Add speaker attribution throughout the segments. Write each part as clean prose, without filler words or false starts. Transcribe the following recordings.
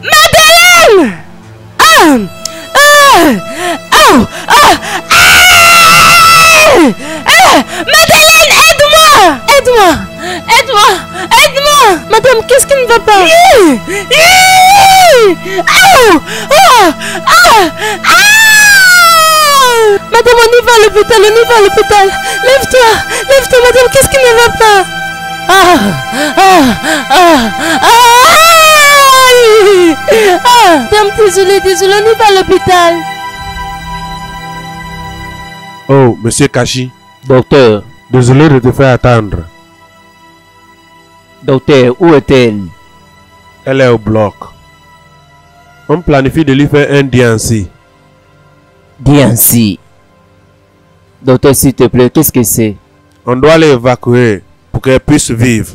Speaker 1: Madeleine! Madeleine, aide-moi! Aide-moi! Aide-moi! Aide-moi! Madame, qu'est-ce qui ne va pas? Madame, on y va à l'hôpital, on y va à l'hôpital. Lève-toi, lève-toi, madame, qu'est-ce qui ne va pas? Madame, désolée, désolée, on y va à l'hôpital.
Speaker 2: Oh, monsieur Kashi.
Speaker 3: Docteur.
Speaker 2: Désolé de te faire attendre.
Speaker 3: Docteur, où est-elle?
Speaker 2: Elle est au bloc. On planifie de lui faire un DNC.
Speaker 3: DNC. Docteur, s'il te plaît, qu'est-ce que c'est?
Speaker 2: On doit l'évacuer pour qu'elle puisse vivre.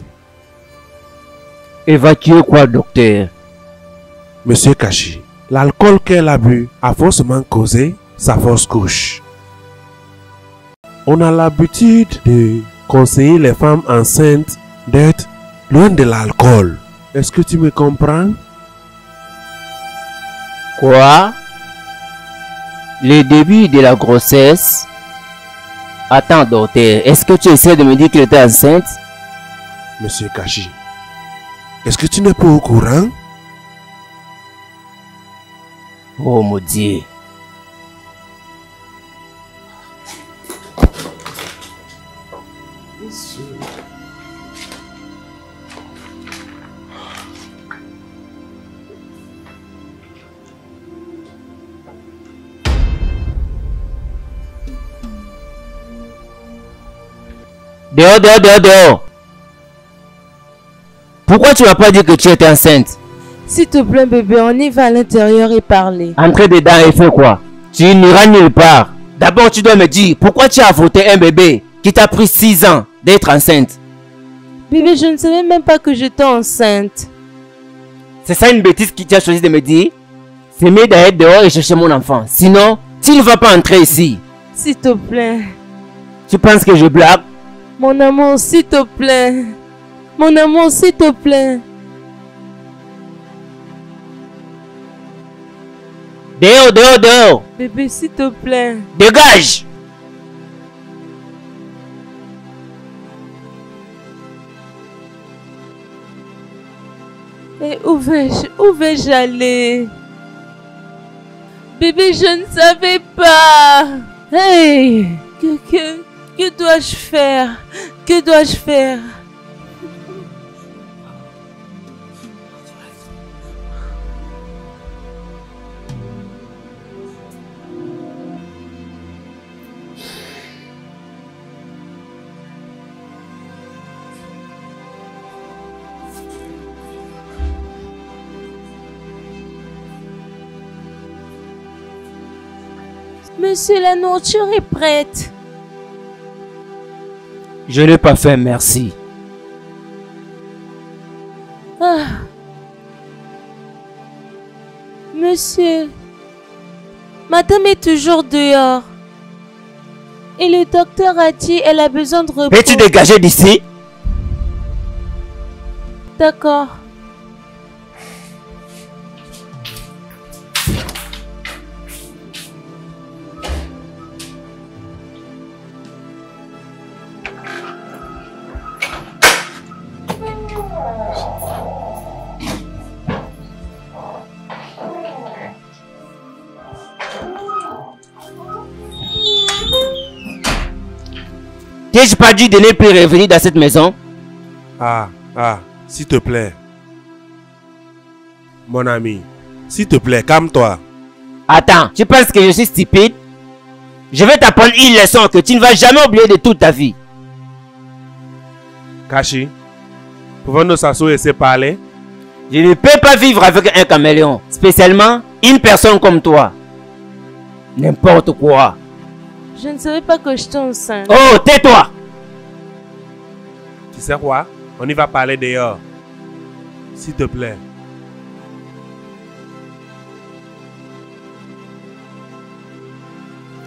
Speaker 3: Évacuer quoi, docteur?
Speaker 2: Monsieur Kashi, l'alcool qu'elle a bu a forcément causé sa fausse couche. On a l'habitude de conseiller les femmes enceintes d'être loin de l'alcool. Est-ce que tu me comprends?
Speaker 3: Quoi? Le début de la grossesse? Attends, docteur, est-ce que tu essaies de me dire qu'elle était enceinte?
Speaker 2: Monsieur Kashi, est-ce que tu n'es pas au courant?
Speaker 3: Oh mon Dieu. Dehors, dehors, dehors, dehors. Pourquoi tu m'as pas dit que tu étais enceinte?
Speaker 1: S'il te plaît, bébé, on y va à l'intérieur et parler.
Speaker 3: Entrez dedans et fais quoi? Tu n'iras nulle part. D'abord, tu dois me dire pourquoi tu as avorté un bébé qui t'a pris 6 ans d'être enceinte.
Speaker 1: Bébé, je ne savais même pas que j'étais enceinte.
Speaker 3: C'est ça une bêtise que tu as choisi de me dire? C'est mieux d'aller dehors et chercher mon enfant. Sinon, tu ne vas pas entrer ici.
Speaker 1: S'il te plaît.
Speaker 3: Tu penses que je blague?
Speaker 1: Mon amour, s'il te plaît. Mon amour, s'il te plaît.
Speaker 3: Dehors, dehors, dehors.
Speaker 1: Bébé, s'il te plaît.
Speaker 3: Dégage.
Speaker 1: Et où vais-je aller? Bébé, je ne savais pas. Hey, que dois-je faire? Que dois-je faire? Monsieur, la nourriture est prête.
Speaker 3: Je n'ai pas faim, merci.
Speaker 1: Ah. Monsieur, madame est toujours dehors. Et le docteur a dit qu'elle a besoin de repos.
Speaker 3: Peux-tu dégager d'ici?
Speaker 1: D'accord.
Speaker 3: T'ai-je pas dit de ne plus revenir dans cette maison?
Speaker 2: S'il te plaît. Mon ami, s'il te plaît, calme-toi.
Speaker 3: Attends, tu penses que je suis stupide? Je vais t'apprendre une leçon que tu ne vas jamais oublier de toute ta vie.
Speaker 2: Kashi, pouvons-nous s'asseoir et se parler?
Speaker 3: Je ne peux pas vivre avec un caméléon, spécialement une personne comme toi. N'importe quoi.
Speaker 1: Je ne savais pas que j'étais enceinte.
Speaker 3: Oh, tais-toi!
Speaker 2: Tu sais quoi? On y va parler dehors. S'il te plaît.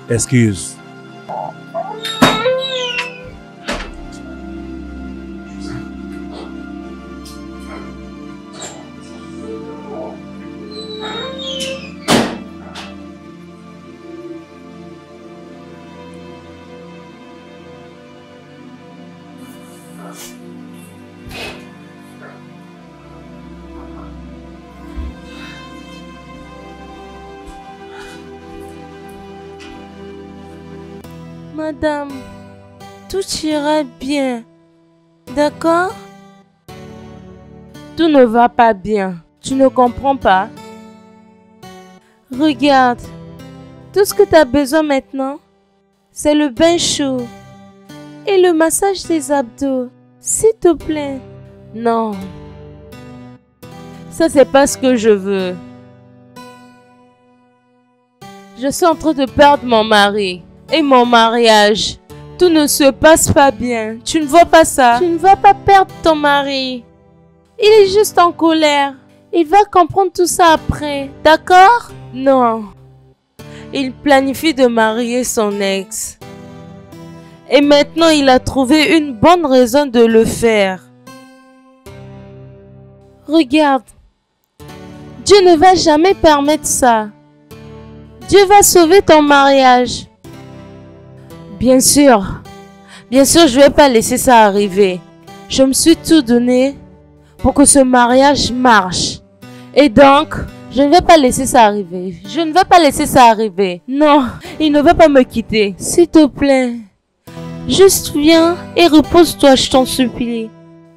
Speaker 2: Excuse.
Speaker 1: Madame, tout ira bien. D'accord? Tout ne va pas bien. Tu ne comprends pas? Regarde. Tout ce que tu as besoin maintenant, c'est le bain chaud et le massage des abdos. S'il te plaît. Non. Ça, c'est pas ce que je veux. Je suis en train de perdre mon mari. Et mon mariage. Tout ne se passe pas bien. Tu ne vois pas ça? Tu ne vas pas perdre ton mari. Il est juste en colère. Il va comprendre tout ça après. D'accord? Non. Il planifie de marier son ex. Et maintenant, il a trouvé une bonne raison de le faire. Regarde. Dieu ne va jamais permettre ça. Dieu va sauver ton mariage. Bien sûr, je vais pas laisser ça arriver. Je me suis tout donné pour que ce mariage marche. Et donc, je ne vais pas laisser ça arriver. Je ne vais pas laisser ça arriver. Non, il ne va pas me quitter. S'il te plaît, juste viens et repose-toi, je t'en supplie.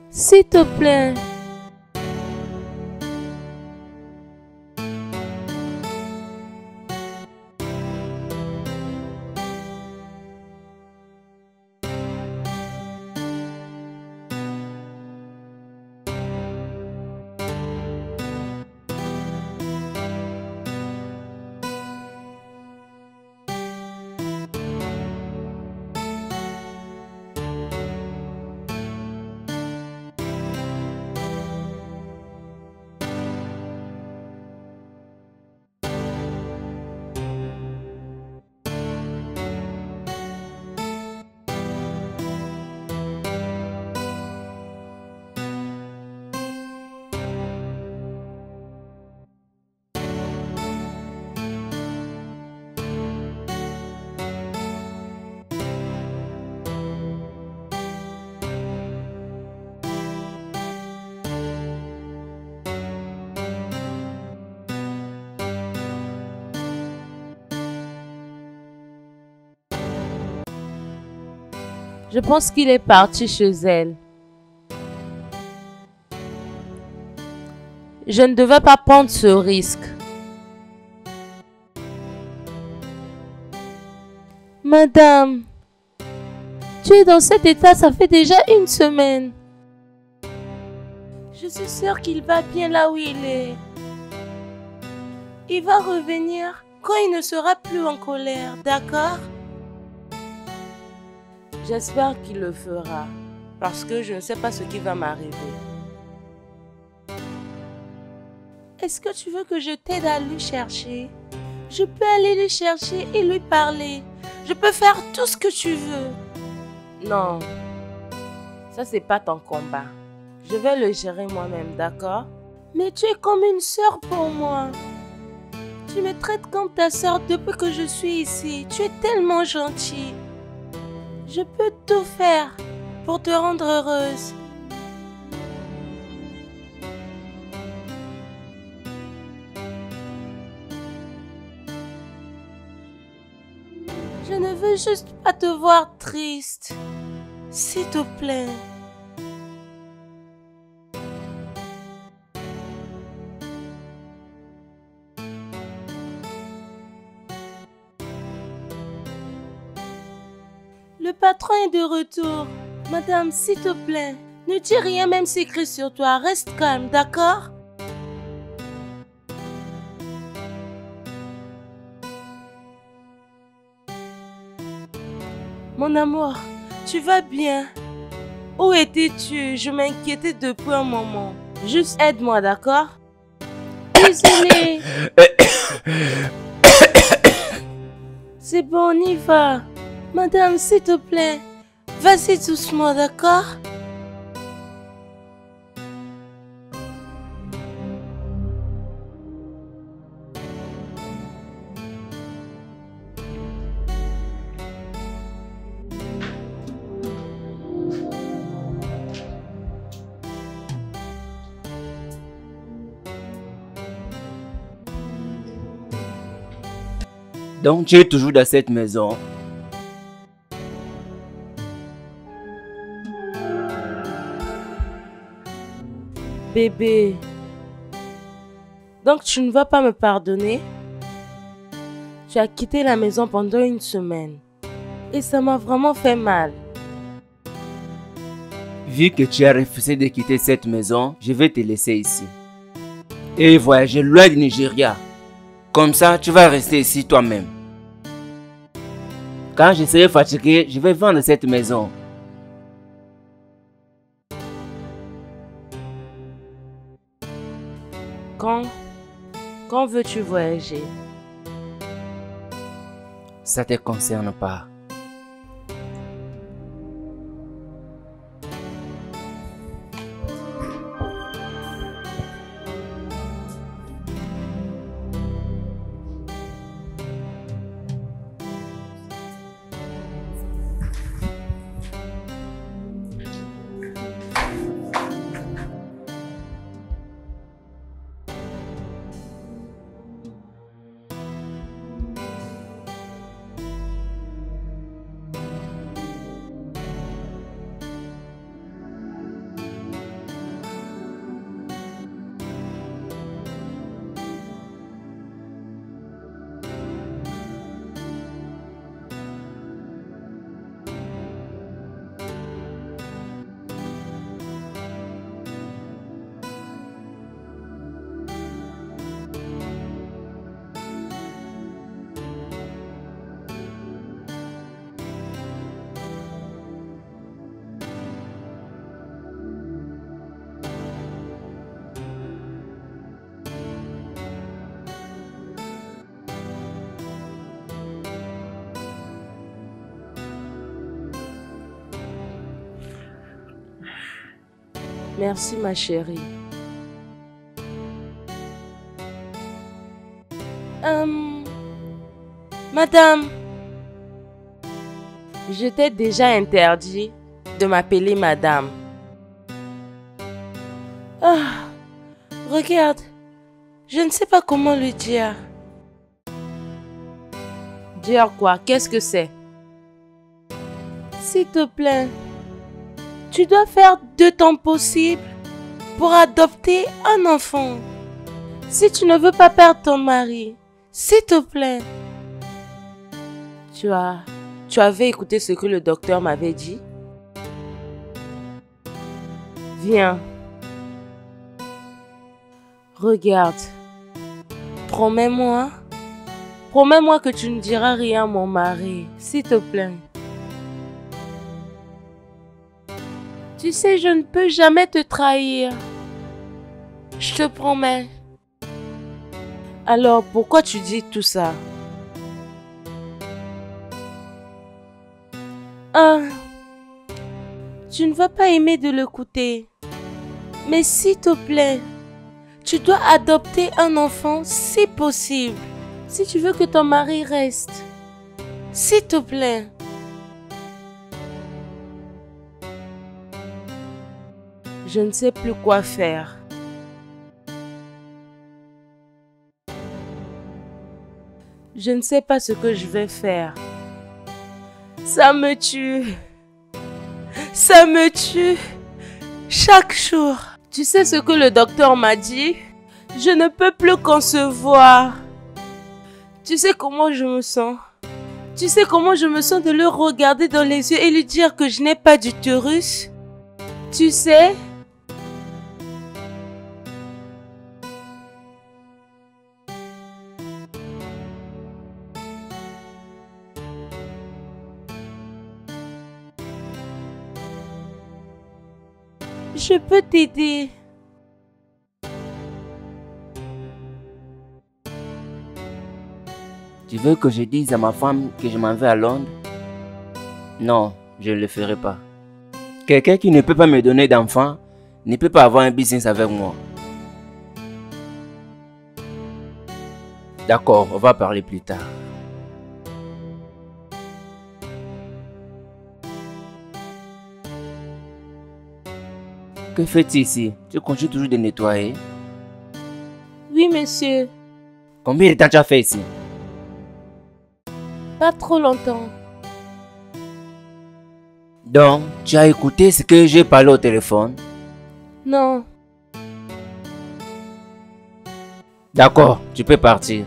Speaker 1: S'il te plaît. Je pense qu'il est parti chez elle. Je ne devais pas prendre ce risque. Madame, tu es dans cet état, ça fait déjà une semaine. Je suis sûre qu'il va bien là où il est. Il va revenir quand il ne sera plus en colère, d'accord? J'espère qu'il le fera, parce que je ne sais pas ce qui va m'arriver. est-ce que tu veux que je t'aide à lui chercher? Je peux aller lui chercher et lui parler. Je peux faire tout ce que tu veux. Non, ça c'est pas ton combat. Je vais le gérer moi-même, d'accord? Mais tu es comme une sœur pour moi. Tu me traites comme ta sœur depuis que je suis ici. Tu es tellement gentille. Je peux tout faire pour te rendre heureuse. Je ne veux juste pas te voir triste. S'il te plaît. Le patron est de retour. Madame, s'il te plaît, ne dis rien même s'il crie sur toi. Reste calme, d'accord? Mon amour, tu vas bien? Où étais-tu? Je m'inquiétais depuis un moment. Juste aide-moi, d'accord? Désolée. C'est bon, on y va. Madame, s'il te plaît, vas-y doucement, d'accord?
Speaker 3: Donc tu es toujours dans cette maison.
Speaker 1: Bébé, donc tu ne vas pas me pardonner? Tu as quitté la maison pendant une semaine et ça m'a vraiment fait mal.
Speaker 3: Vu que tu as refusé de quitter cette maison, je vais te laisser ici et voyager loin du Nigeria. Comme ça, tu vas rester ici toi-même. Quand je serai fatigué, je vais vendre cette maison.
Speaker 1: Quand veux-tu voyager?
Speaker 3: Ça ne te concerne pas.
Speaker 1: Merci ma chérie. Madame, je t'ai déjà interdit de m'appeler madame. Ah, regarde, je ne sais pas comment le dire. Dire quoi? Qu'est-ce que c'est? S'il te plaît, tu dois faire de ton possible pour adopter un enfant. Si tu ne veux pas perdre ton mari, s'il te plaît. Tu avais écouté ce que le docteur m'avait dit? Viens. Regarde. Promets-moi. Promets-moi que tu ne diras rien à mon mari, s'il te plaît. Tu sais, je ne peux jamais te trahir. Je te promets. Alors, pourquoi tu dis tout ça? Ah, tu ne vas pas aimer de l'écouter. Mais s'il te plaît, tu dois adopter un enfant si possible. Si tu veux que ton mari reste. S'il te plaît. Je ne sais plus quoi faire. Je ne sais pas ce que je vais faire. Ça me tue. Ça me tue. Chaque jour. Tu sais ce que le docteur m'a dit? Je ne peux plus concevoir. Tu sais comment je me sens? Tu sais comment je me sens de le regarder dans les yeux et lui dire que je n'ai pas d'utérus? Tu sais? Je peux t'aider.
Speaker 3: Tu veux que je dise à ma femme que je m'en vais à Londres? Non, je ne le ferai pas. Quelqu'un qui ne peut pas me donner d'enfant ne peut pas avoir un business avec moi. D'accord, on va parler plus tard. Que fais-tu ici? Tu continues toujours de nettoyer?
Speaker 1: Oui, monsieur.
Speaker 3: Combien de temps tu as fait ici?
Speaker 1: Pas trop longtemps.
Speaker 3: Donc, tu as écouté ce que j'ai parlé au téléphone?
Speaker 1: Non.
Speaker 3: D'accord, tu peux partir.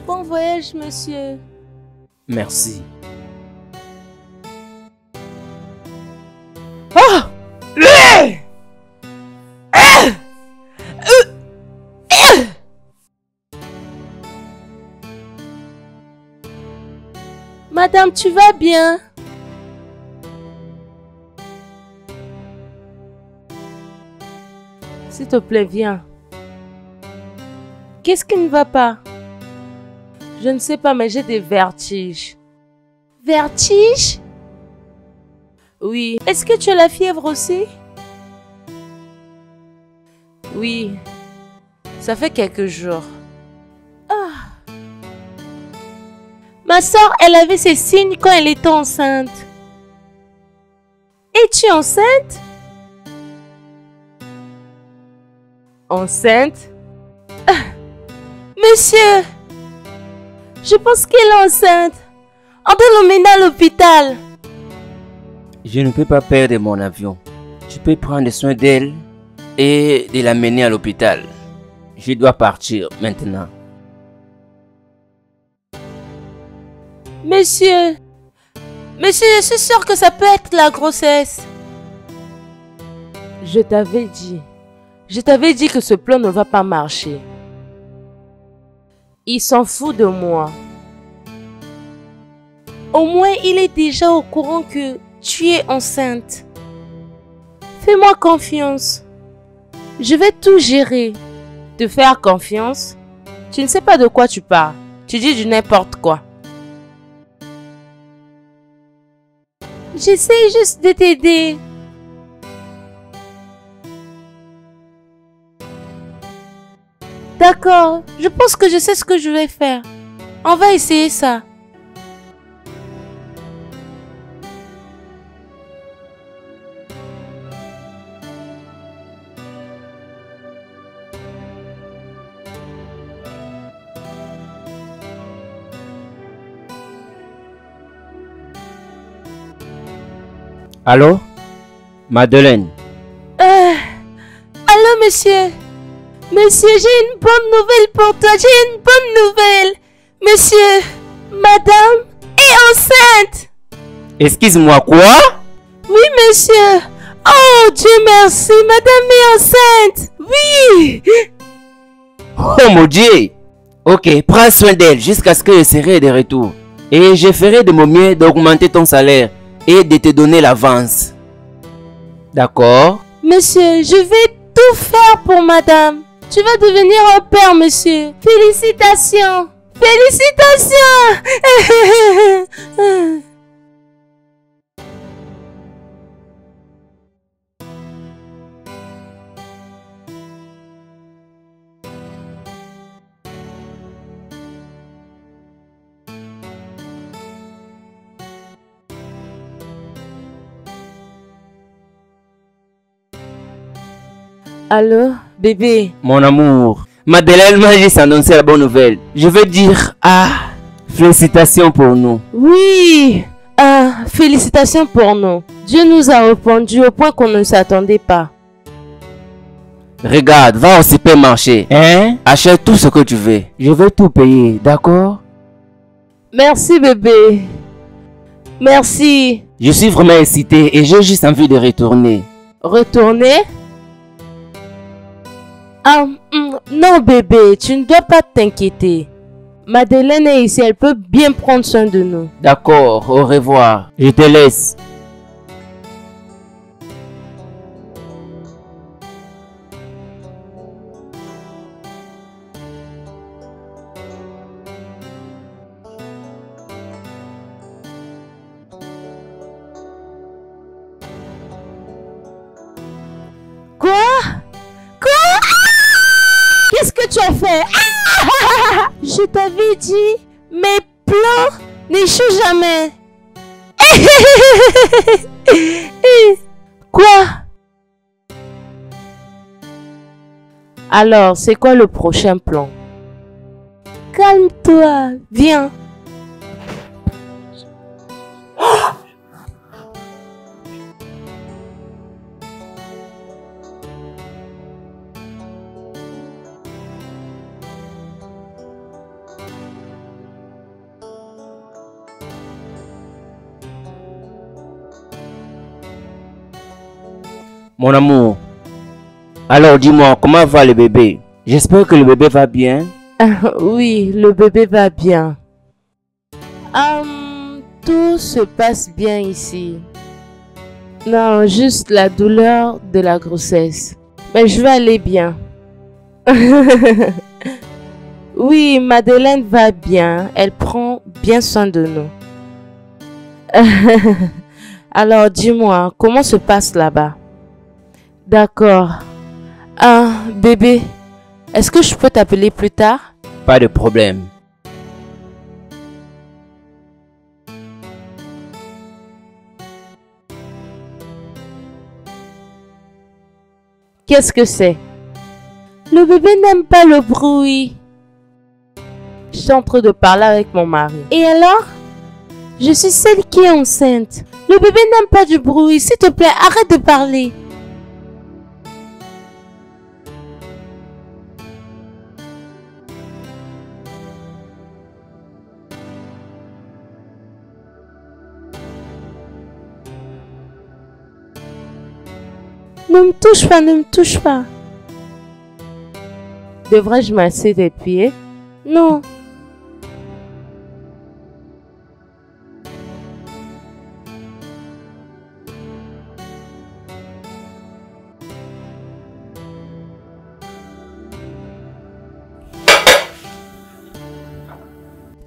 Speaker 1: Bon voyage, monsieur.
Speaker 3: Merci.
Speaker 1: Ah! Madame, tu vas bien? S'il te plaît, viens. Qu'est-ce qui ne va pas? Je ne sais pas, mais j'ai des vertiges. Vertiges? Oui. Est-ce que tu as la fièvre aussi? Oui. Ça fait quelques jours. Ah. Ma soeur, elle avait ces signes quand elle était enceinte. Es-tu enceinte? Enceinte? Ah. Monsieur! Je pense qu'elle est enceinte. On doit l'emmener à l'hôpital.
Speaker 3: Je ne peux pas perdre mon avion. Tu peux prendre soin d'elle et de l'amener à l'hôpital. Je dois partir maintenant.
Speaker 1: Monsieur, je suis sûre que ça peut être la grossesse. Je t'avais dit que ce plan ne va pas marcher. Il s'en fout de moi. Au moins, il est déjà au courant que tu es enceinte. Fais-moi confiance. Je vais tout gérer. Te faire confiance? Tu ne sais pas de quoi tu parles. Tu dis du n'importe quoi. J'essaie juste de t'aider. D'accord, je pense que je sais ce que je vais faire. On va essayer ça.
Speaker 3: Allô? Madeleine?
Speaker 1: Allô, monsieur? Monsieur, j'ai une bonne nouvelle pour toi. J'ai une bonne nouvelle. Monsieur, madame, est enceinte.
Speaker 3: Excuse-moi, quoi?
Speaker 1: Oui, monsieur. Oh, Dieu merci, madame est enceinte. Oui.
Speaker 3: Oh mon Dieu! Ok, prends soin d'elle jusqu'à ce que je serai de retour. Et je ferai de mon mieux d'augmenter ton salaire et de te donner l'avance. D'accord?
Speaker 1: Monsieur, je vais tout faire pour madame. Tu vas devenir un père, monsieur. Félicitations. Félicitations. Allô, bébé?
Speaker 3: Mon amour, Madeleine m'a juste annoncé la bonne nouvelle. Je veux dire, félicitations pour nous.
Speaker 1: Oui, félicitations pour nous. Dieu nous a répondu au point qu'on ne s'attendait pas.
Speaker 3: Regarde, va au supermarché. Hein? Achète tout ce que tu veux. Je vais tout payer, d'accord?
Speaker 1: Merci, bébé. Merci.
Speaker 3: Je suis vraiment excité et j'ai juste envie de retourner.
Speaker 1: Retourner? Non, bébé, tu ne dois pas t'inquiéter. Madeleine est ici, elle peut bien prendre soin de nous.
Speaker 3: D'accord, au revoir. Je te laisse.
Speaker 1: Quoi? Qu'est-ce que tu as fait? Je t'avais dit, mes plans n'échouent jamais. Quoi? Alors, c'est quoi le prochain plan? Calme-toi, viens.
Speaker 3: Mon amour, alors dis-moi, comment va le bébé? J'espère que le bébé va bien.
Speaker 1: Oui, le bébé va bien. Tout se passe bien ici. Non, juste la douleur de la grossesse. Mais je vais aller bien. Oui, Madeleine va bien. Elle prend bien soin de nous. Alors, dis-moi, comment se passe là-bas? D'accord. Bébé, est-ce que je peux t'appeler plus tard?
Speaker 3: Pas de problème.
Speaker 1: Qu'est-ce que c'est? Le bébé n'aime pas le bruit. Je suis en train de parler avec mon mari. Et alors? Je suis celle qui est enceinte. Le bébé n'aime pas du bruit. S'il te plaît, arrête de parler. Ne me touche pas, ne me touche pas. Devrais-je masser tes pieds? Non.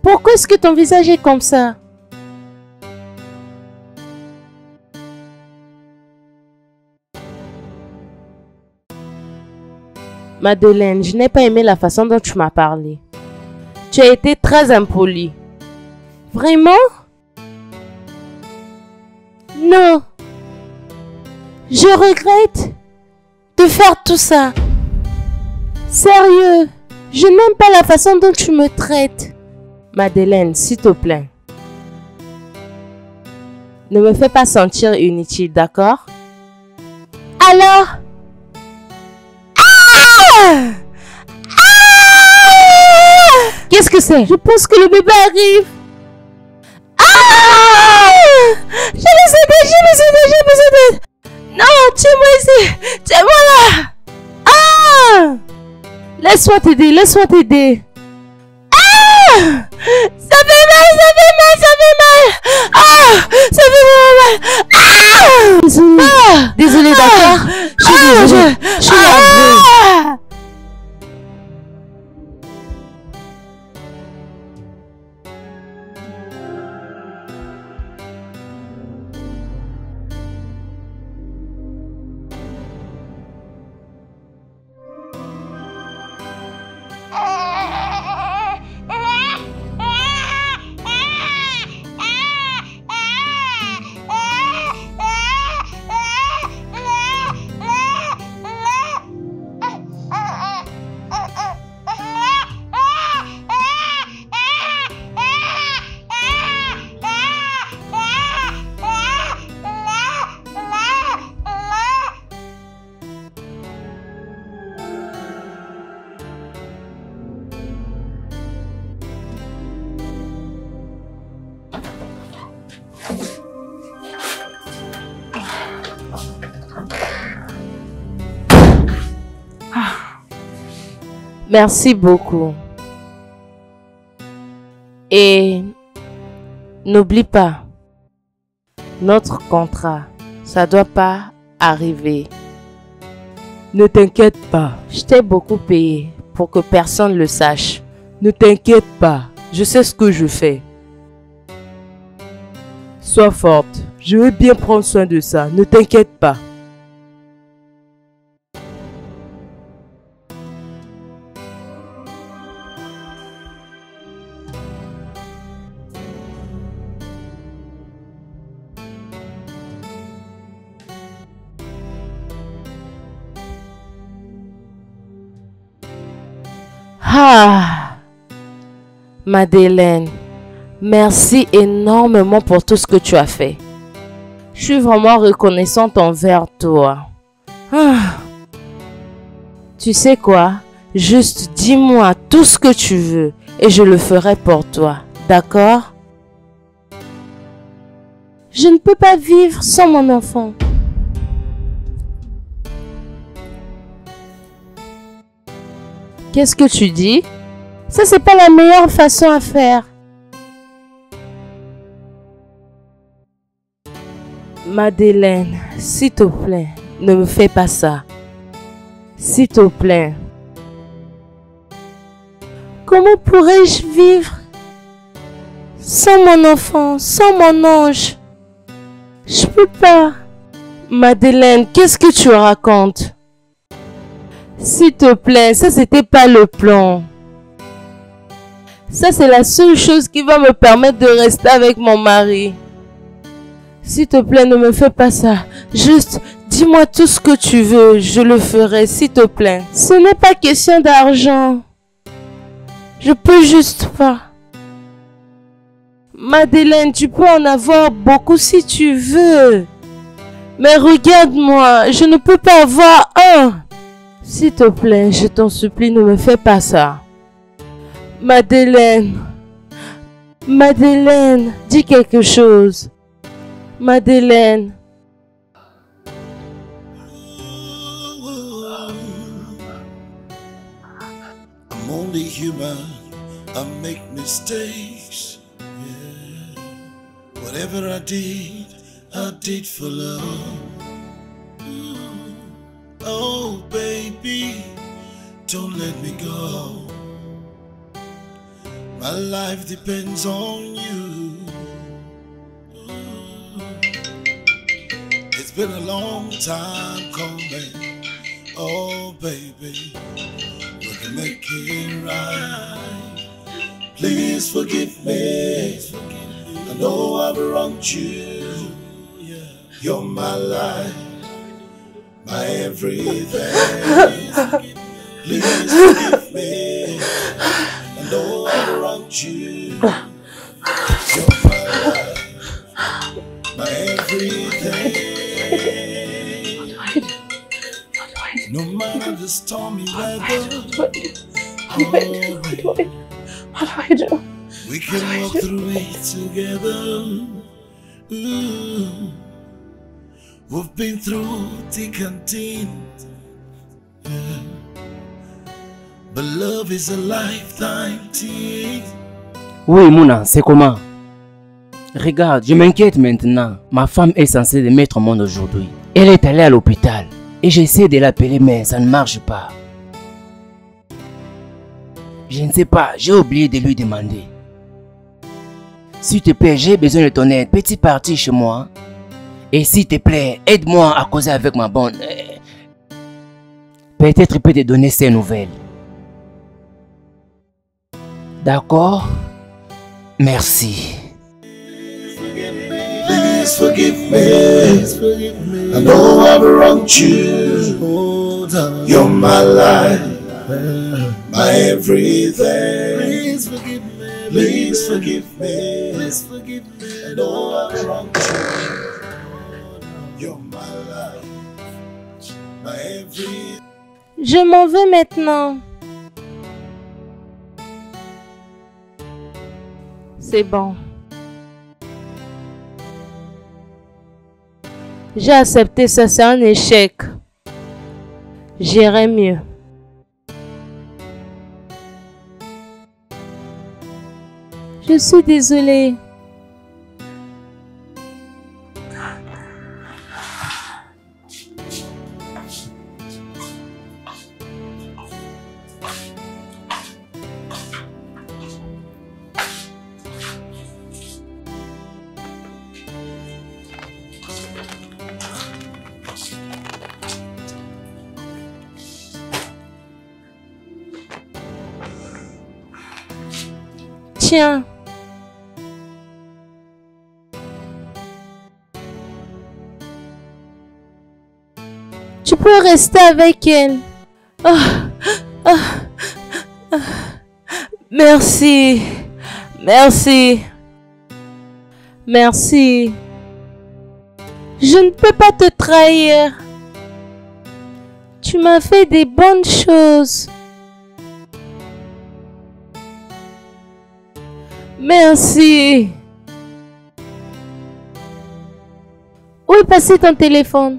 Speaker 1: Pourquoi est-ce que ton visage est comme ça? Madeleine, je n'ai pas aimé la façon dont tu m'as parlé. Tu as été très impolie. Vraiment? Non. Je regrette de faire tout ça. Sérieux, je n'aime pas la façon dont tu me traites. Madeleine, s'il te plaît. Ne me fais pas sentir inutile, d'accord? Alors? Qu'est-ce que c'est? Je pense que le bébé arrive. Laisse-moi t'aider, laisse-moi t'aider. Ah! Ça fait mal, ça fait mal, ça fait mal. Ah! Ça fait vraiment mal. Ah! Désolée, désolée, d'accord? Je suis désolée, je suis navrée. Merci beaucoup. Et n'oublie pas, notre contrat, ça doit pas arriver.
Speaker 4: Ne t'inquiète pas.
Speaker 1: Je t'ai beaucoup payé pour que personne le sache.
Speaker 4: Ne t'inquiète pas. Je sais ce que je fais. Sois forte. Je vais bien prendre soin de ça. Ne t'inquiète pas.
Speaker 1: Ah, Madeleine, merci énormément pour tout ce que tu as fait. Je suis vraiment reconnaissante envers toi. Ah. Tu sais quoi? Juste dis-moi tout ce que tu veux et je le ferai pour toi. D'accord? Je ne peux pas vivre sans mon enfant. Qu'est-ce que tu dis? Ça, c'est pas la meilleure façon à faire. Madeleine, s'il te plaît, ne me fais pas ça. S'il te plaît. Comment pourrais-je vivre sans mon enfant, sans mon ange? Je peux pas. Madeleine, qu'est-ce que tu racontes? S'il te plaît, ça c'était pas le plan. Ça c'est la seule chose qui va me permettre de rester avec mon mari. S'il te plaît, ne me fais pas ça. Juste, dis-moi tout ce que tu veux, je le ferai, s'il te plaît. Ce n'est pas question d'argent. Je peux juste pas. Madeleine, tu peux en avoir beaucoup si tu veux. Mais regarde-moi, je ne peux pas avoir un. S'il te plaît, je t'en supplie, ne me fais pas ça. Madeleine. Madeleine, dis quelque chose. Madeleine.
Speaker 5: I'm only human, I make mistakes. Yeah. Whatever I did for love. Oh baby, don't let me go. My life depends on you. It's been a long time coming. Oh baby, we can make it right. Please forgive me. I know I've wronged you. You're my life, my everything. Please forgive me. I know I wronged you. You're my life, my everything. No matter the stormy weather,
Speaker 1: What do I do?
Speaker 5: we can walk through it together. Ooh. We've been through thick and thin, yeah. but love is a lifetime thing.
Speaker 3: Oui, Mouna, c'est comment? Regarde, je m'inquiète maintenant. Ma femme est censée de mettre au monde aujourd'hui. Elle est allée à l'hôpital. Et j'essaie de l'appeler, mais ça ne marche pas. Je ne sais pas, j'ai oublié de lui demander. S'il te plaît, j'ai besoin de ton aide. Peux-tu partir chez moi? Et s'il te plaît, aide-moi à causer avec ma bonne. Peut-être il peut te donner ses nouvelles. D'accord? Merci.
Speaker 5: Please forgive me. I know I've wronged you. You're my life, my everything. Please forgive me. Please forgive me. Please forgive me. I know I've wronged you. You're my life, my everything.
Speaker 1: Je m'en vais maintenant. C'est bon. J'ai accepté ça, c'est un échec. J'irai mieux. Je suis désolée. Tiens. Tu peux rester avec elle. Merci. Merci. Merci. Je ne peux pas te trahir. Tu m'as fait des bonnes choses. Merci. Où est passé ton téléphone?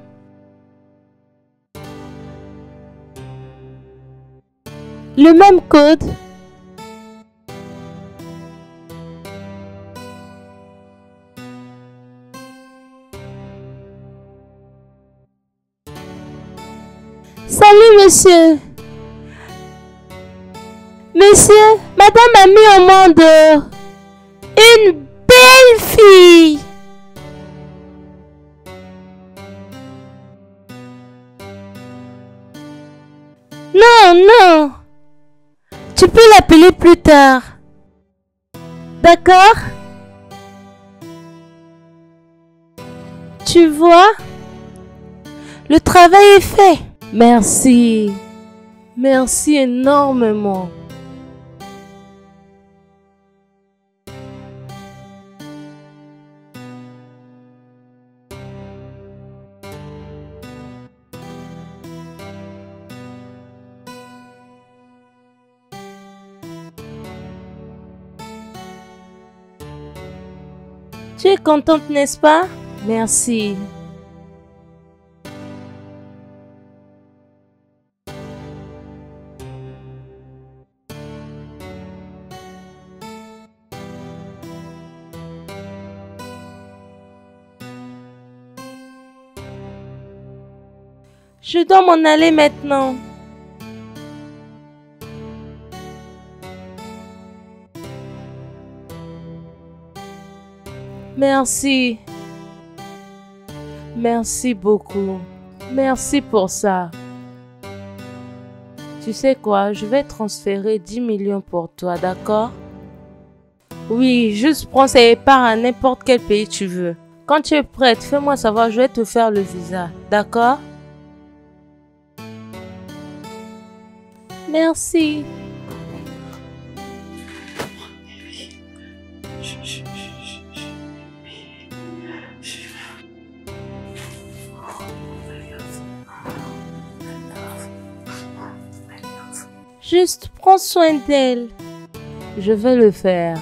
Speaker 1: Le même code. Salut monsieur. Monsieur, madame a mis au monde une belle fille. Non, non. Tu peux l'appeler plus tard. D'accord? Tu vois? Le travail est fait. Merci. Merci énormément. Tu es contente, n'est-ce pas? Merci. Je dois m'en aller maintenant. Merci. Merci beaucoup. Merci pour ça. Tu sais quoi, je vais transférer 10 millions pour toi, d'accord? Oui, juste prends ça et pars à n'importe quel pays tu veux. Quand tu es prête, fais-moi savoir, je vais te faire le visa, d'accord? Merci. Juste prends soin d'elle. Je vais le faire.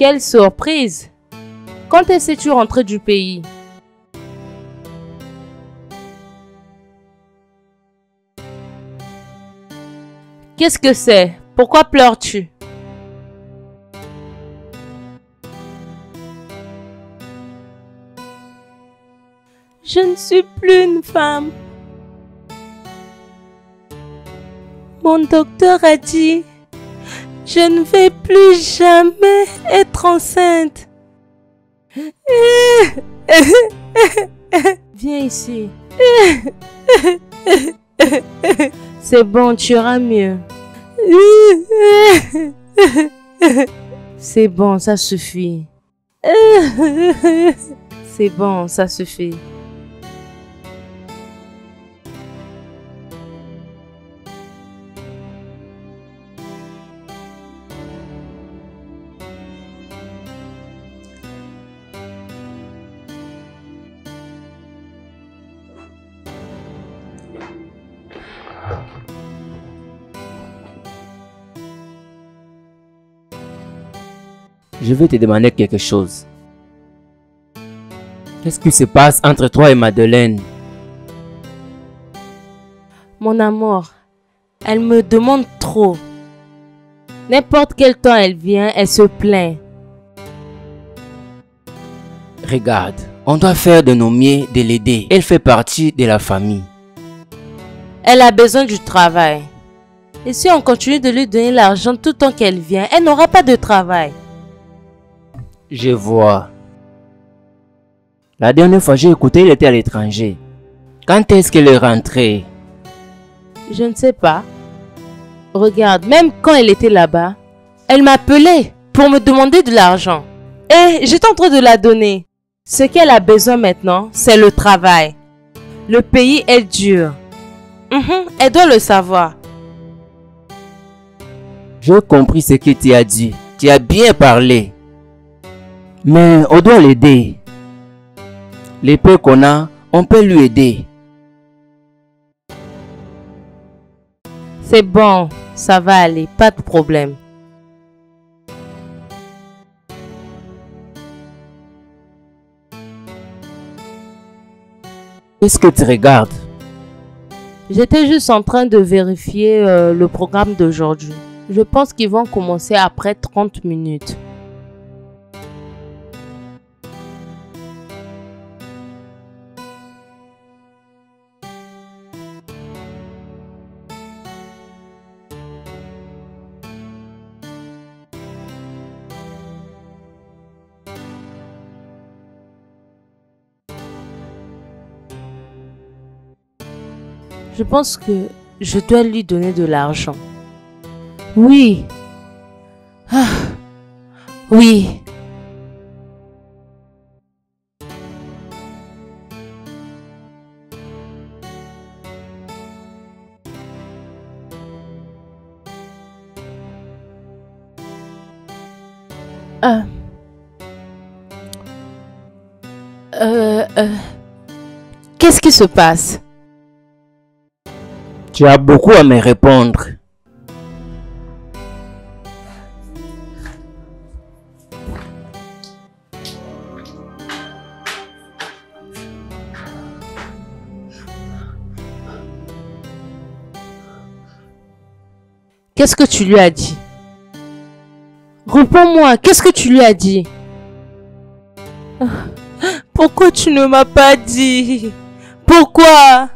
Speaker 1: Quelle surprise! Quand es-tu rentré du pays? Qu'est-ce que c'est? Pourquoi pleures-tu? Je ne suis plus une femme. Mon docteur a dit, je ne vais plus jamais être enceinte. Viens ici. C'est bon, tu iras mieux. C'est bon, ça suffit. C'est bon, ça suffit.
Speaker 3: Je vais te demander quelque chose. Qu'est-ce qui se passe entre toi et Madeleine?
Speaker 1: Mon amour, elle me demande trop. N'importe quel temps elle vient, elle se plaint.
Speaker 3: Regarde, on doit faire de nos mieux de l'aider. Elle fait partie de la famille.
Speaker 1: Elle a besoin du travail. Et si on continue de lui donner l'argent tout le temps qu'elle vient, elle n'aura pas de travail.
Speaker 3: Je vois. La dernière fois j'ai écouté, il était à l'étranger. Quand est-ce qu'elle est rentrée?
Speaker 1: Je ne sais pas. Regarde, même quand elle était là-bas, elle m'appelait pour me demander de l'argent. Et j'étais en train de la donner. Ce qu'elle a besoin maintenant, c'est le travail. Le pays est dur. Elle doit le savoir.
Speaker 3: J'ai compris ce que tu as dit. Tu as bien parlé. Mais on doit l'aider. Les peu qu'on a, on peut lui aider.
Speaker 1: C'est bon, ça va aller, pas de problème.
Speaker 3: Qu'est-ce que tu regardes?
Speaker 1: J'étais juste en train de vérifier le programme d'aujourd'hui. Je pense qu'ils vont commencer après 30 minutes. Je pense que je dois lui donner de l'argent. Oui. Ah. Oui. Qu'est-ce qui se passe?
Speaker 3: Tu as beaucoup à me répondre.
Speaker 1: Qu'est-ce que tu lui as dit? Réponds-moi, qu'est-ce que tu lui as dit? Pourquoi tu ne m'as pas dit? Pourquoi?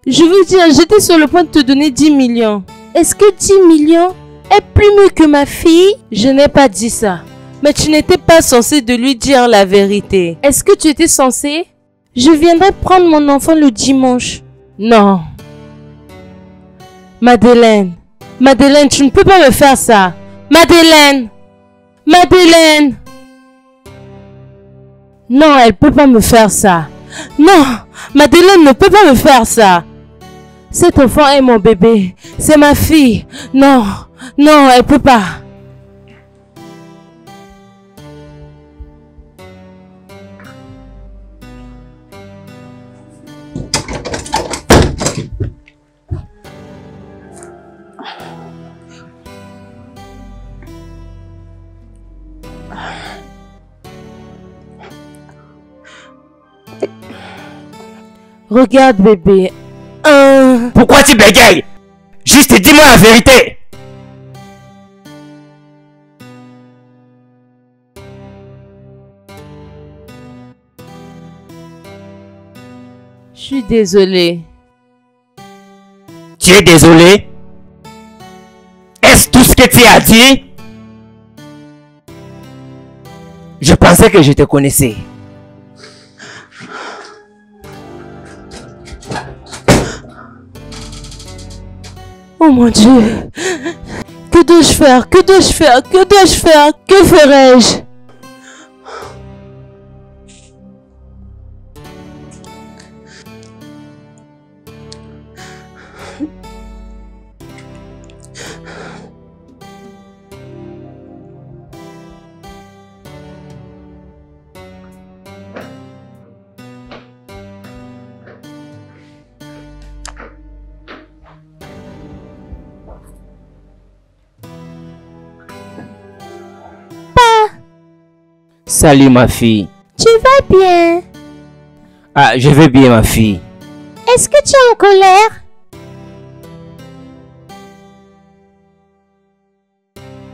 Speaker 1: Je veux dire, j'étais sur le point de te donner 10 millions. Est-ce que 10 millions est plus mieux que ma fille? Je n'ai pas dit ça. Mais tu n'étais pas censé de lui dire la vérité. Est-ce que tu étais censé? Je viendrai prendre mon enfant le dimanche. Non. Madeleine. Madeleine, tu ne peux pas me faire ça. Madeleine. Madeleine. Non, elle ne peut pas me faire ça. Non, Madeleine ne peut pas me faire ça. Cet enfant est mon bébé. C'est ma fille. Non, non, elle ne peut pas. Regarde, bébé.
Speaker 3: Pourquoi tu bégayes? Juste dis-moi la vérité.
Speaker 1: Je suis désolée.
Speaker 3: Tu es désolé? Est-ce tout ce que tu as dit? Je pensais que je te connaissais.
Speaker 1: Oh mon Dieu. Que dois-je faire? Que dois-je faire? Que dois-je faire? Que ferai-je?
Speaker 3: Salut ma fille.
Speaker 1: Tu vas bien?
Speaker 3: Ah, je vais bien ma fille.
Speaker 1: Est-ce que tu es en colère?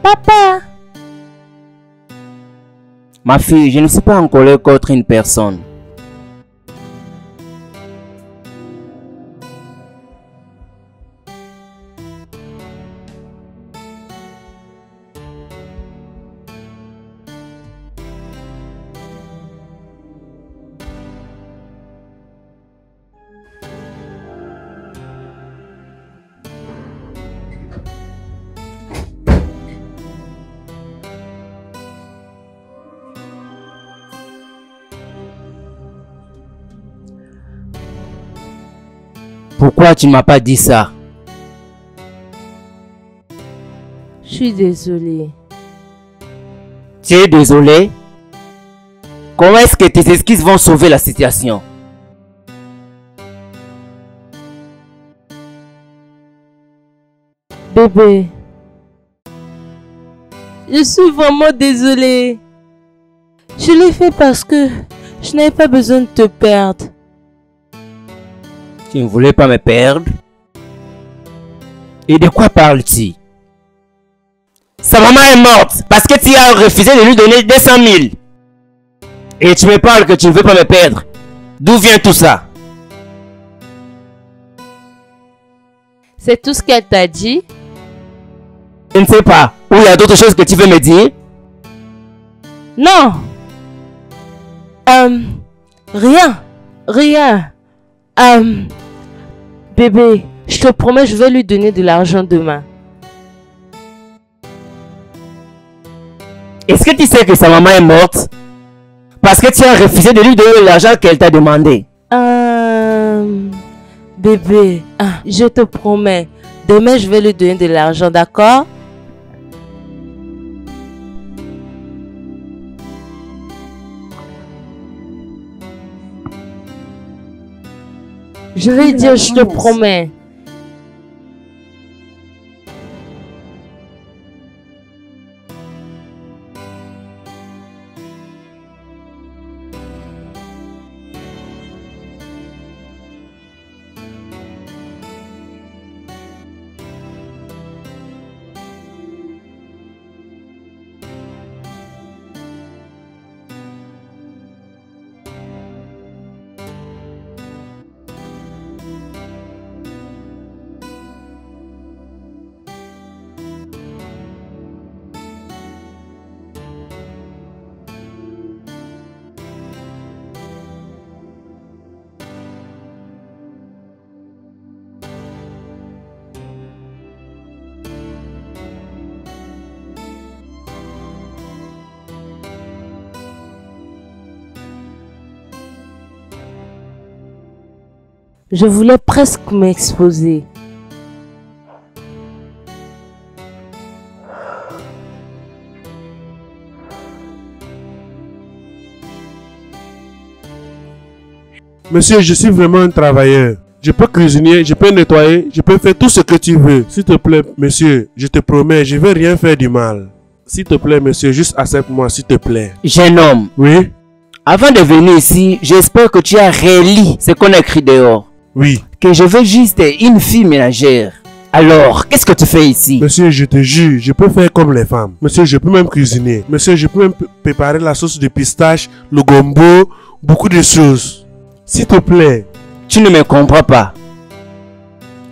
Speaker 1: Papa?
Speaker 3: Ma fille, je ne suis pas en colère contre une personne. Pourquoi tu ne m'as pas dit ça?
Speaker 1: Je suis désolée.
Speaker 3: Tu es désolé? Comment est-ce que tes excuses vont sauver la situation?
Speaker 1: Bébé. Je suis vraiment désolée. Je l'ai fait parce que je n'avais pas besoin de te perdre.
Speaker 3: Tu ne voulais pas me perdre? Et de quoi parles-tu? Sa maman est morte parce que tu as refusé de lui donner 200 000. Et tu me parles que tu ne veux pas me perdre. D'où vient tout ça?
Speaker 1: C'est tout ce qu'elle t'a dit?
Speaker 3: Je ne sais pas. Ou il y a d'autres choses que tu veux me dire?
Speaker 1: Non. Rien. Rien. Bébé, je te promets, je vais lui donner de l'argent demain.
Speaker 3: Est-ce que tu sais que sa maman est morte? Parce que tu as refusé de lui donner l'argent qu'elle t'a demandé.
Speaker 1: Bébé, je te promets, demain je vais lui donner de l'argent, d'accord? Je vais dire, je te promets. Je voulais presque m'exposer.
Speaker 2: Monsieur, je suis vraiment un travailleur. Je peux cuisiner, je peux nettoyer, je peux faire tout ce que tu veux. S'il te plaît, monsieur, je te promets, je ne vais rien faire du mal. S'il te plaît, monsieur, juste accepte-moi, s'il te plaît.
Speaker 3: Jeune homme,
Speaker 2: Oui?
Speaker 3: Avant de venir ici, j'espère que tu as relu ce qu'on a écrit dehors.
Speaker 2: Oui.
Speaker 3: Que je veux juste une fille ménagère. Alors, qu'est-ce que tu fais ici?
Speaker 2: Monsieur, je te jure, je peux faire comme les femmes. Monsieur, je peux même cuisiner. Monsieur, je peux même préparer la sauce de pistache, le gombo, beaucoup de choses. S'il te plaît.
Speaker 3: Tu ne me comprends pas.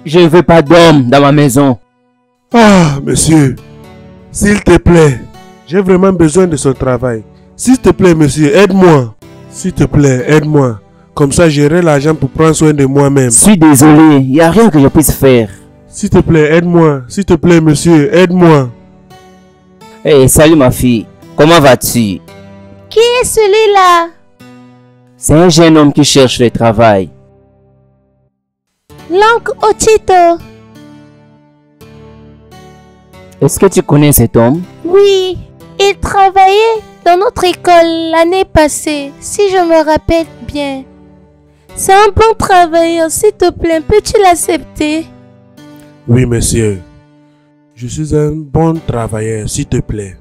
Speaker 3: Je ne veux pas d'homme dans ma maison.
Speaker 2: Ah, monsieur. S'il te plaît. J'ai vraiment besoin de son travail. S'il te plaît, monsieur, aide-moi. S'il te plaît, aide-moi. Comme ça, j'aurai l'argent pour prendre soin de moi-même.
Speaker 3: Je suis désolé, il n'y a rien que je puisse faire.
Speaker 2: S'il te plaît, aide-moi. S'il te plaît, monsieur, aide-moi.
Speaker 3: Hey, salut ma fille. Comment vas-tu?
Speaker 1: Qui est celui-là?
Speaker 3: C'est un jeune homme qui cherche le travail.
Speaker 1: L'oncle Ochito.
Speaker 3: Est-ce que tu connais cet homme?
Speaker 1: Oui, il travaillait dans notre école l'année passée, si je me rappelle bien. C'est un bon travailleur, s'il te plaît, peux-tu l'accepter?
Speaker 2: Oui, monsieur. Je suis un bon travailleur, s'il te plaît.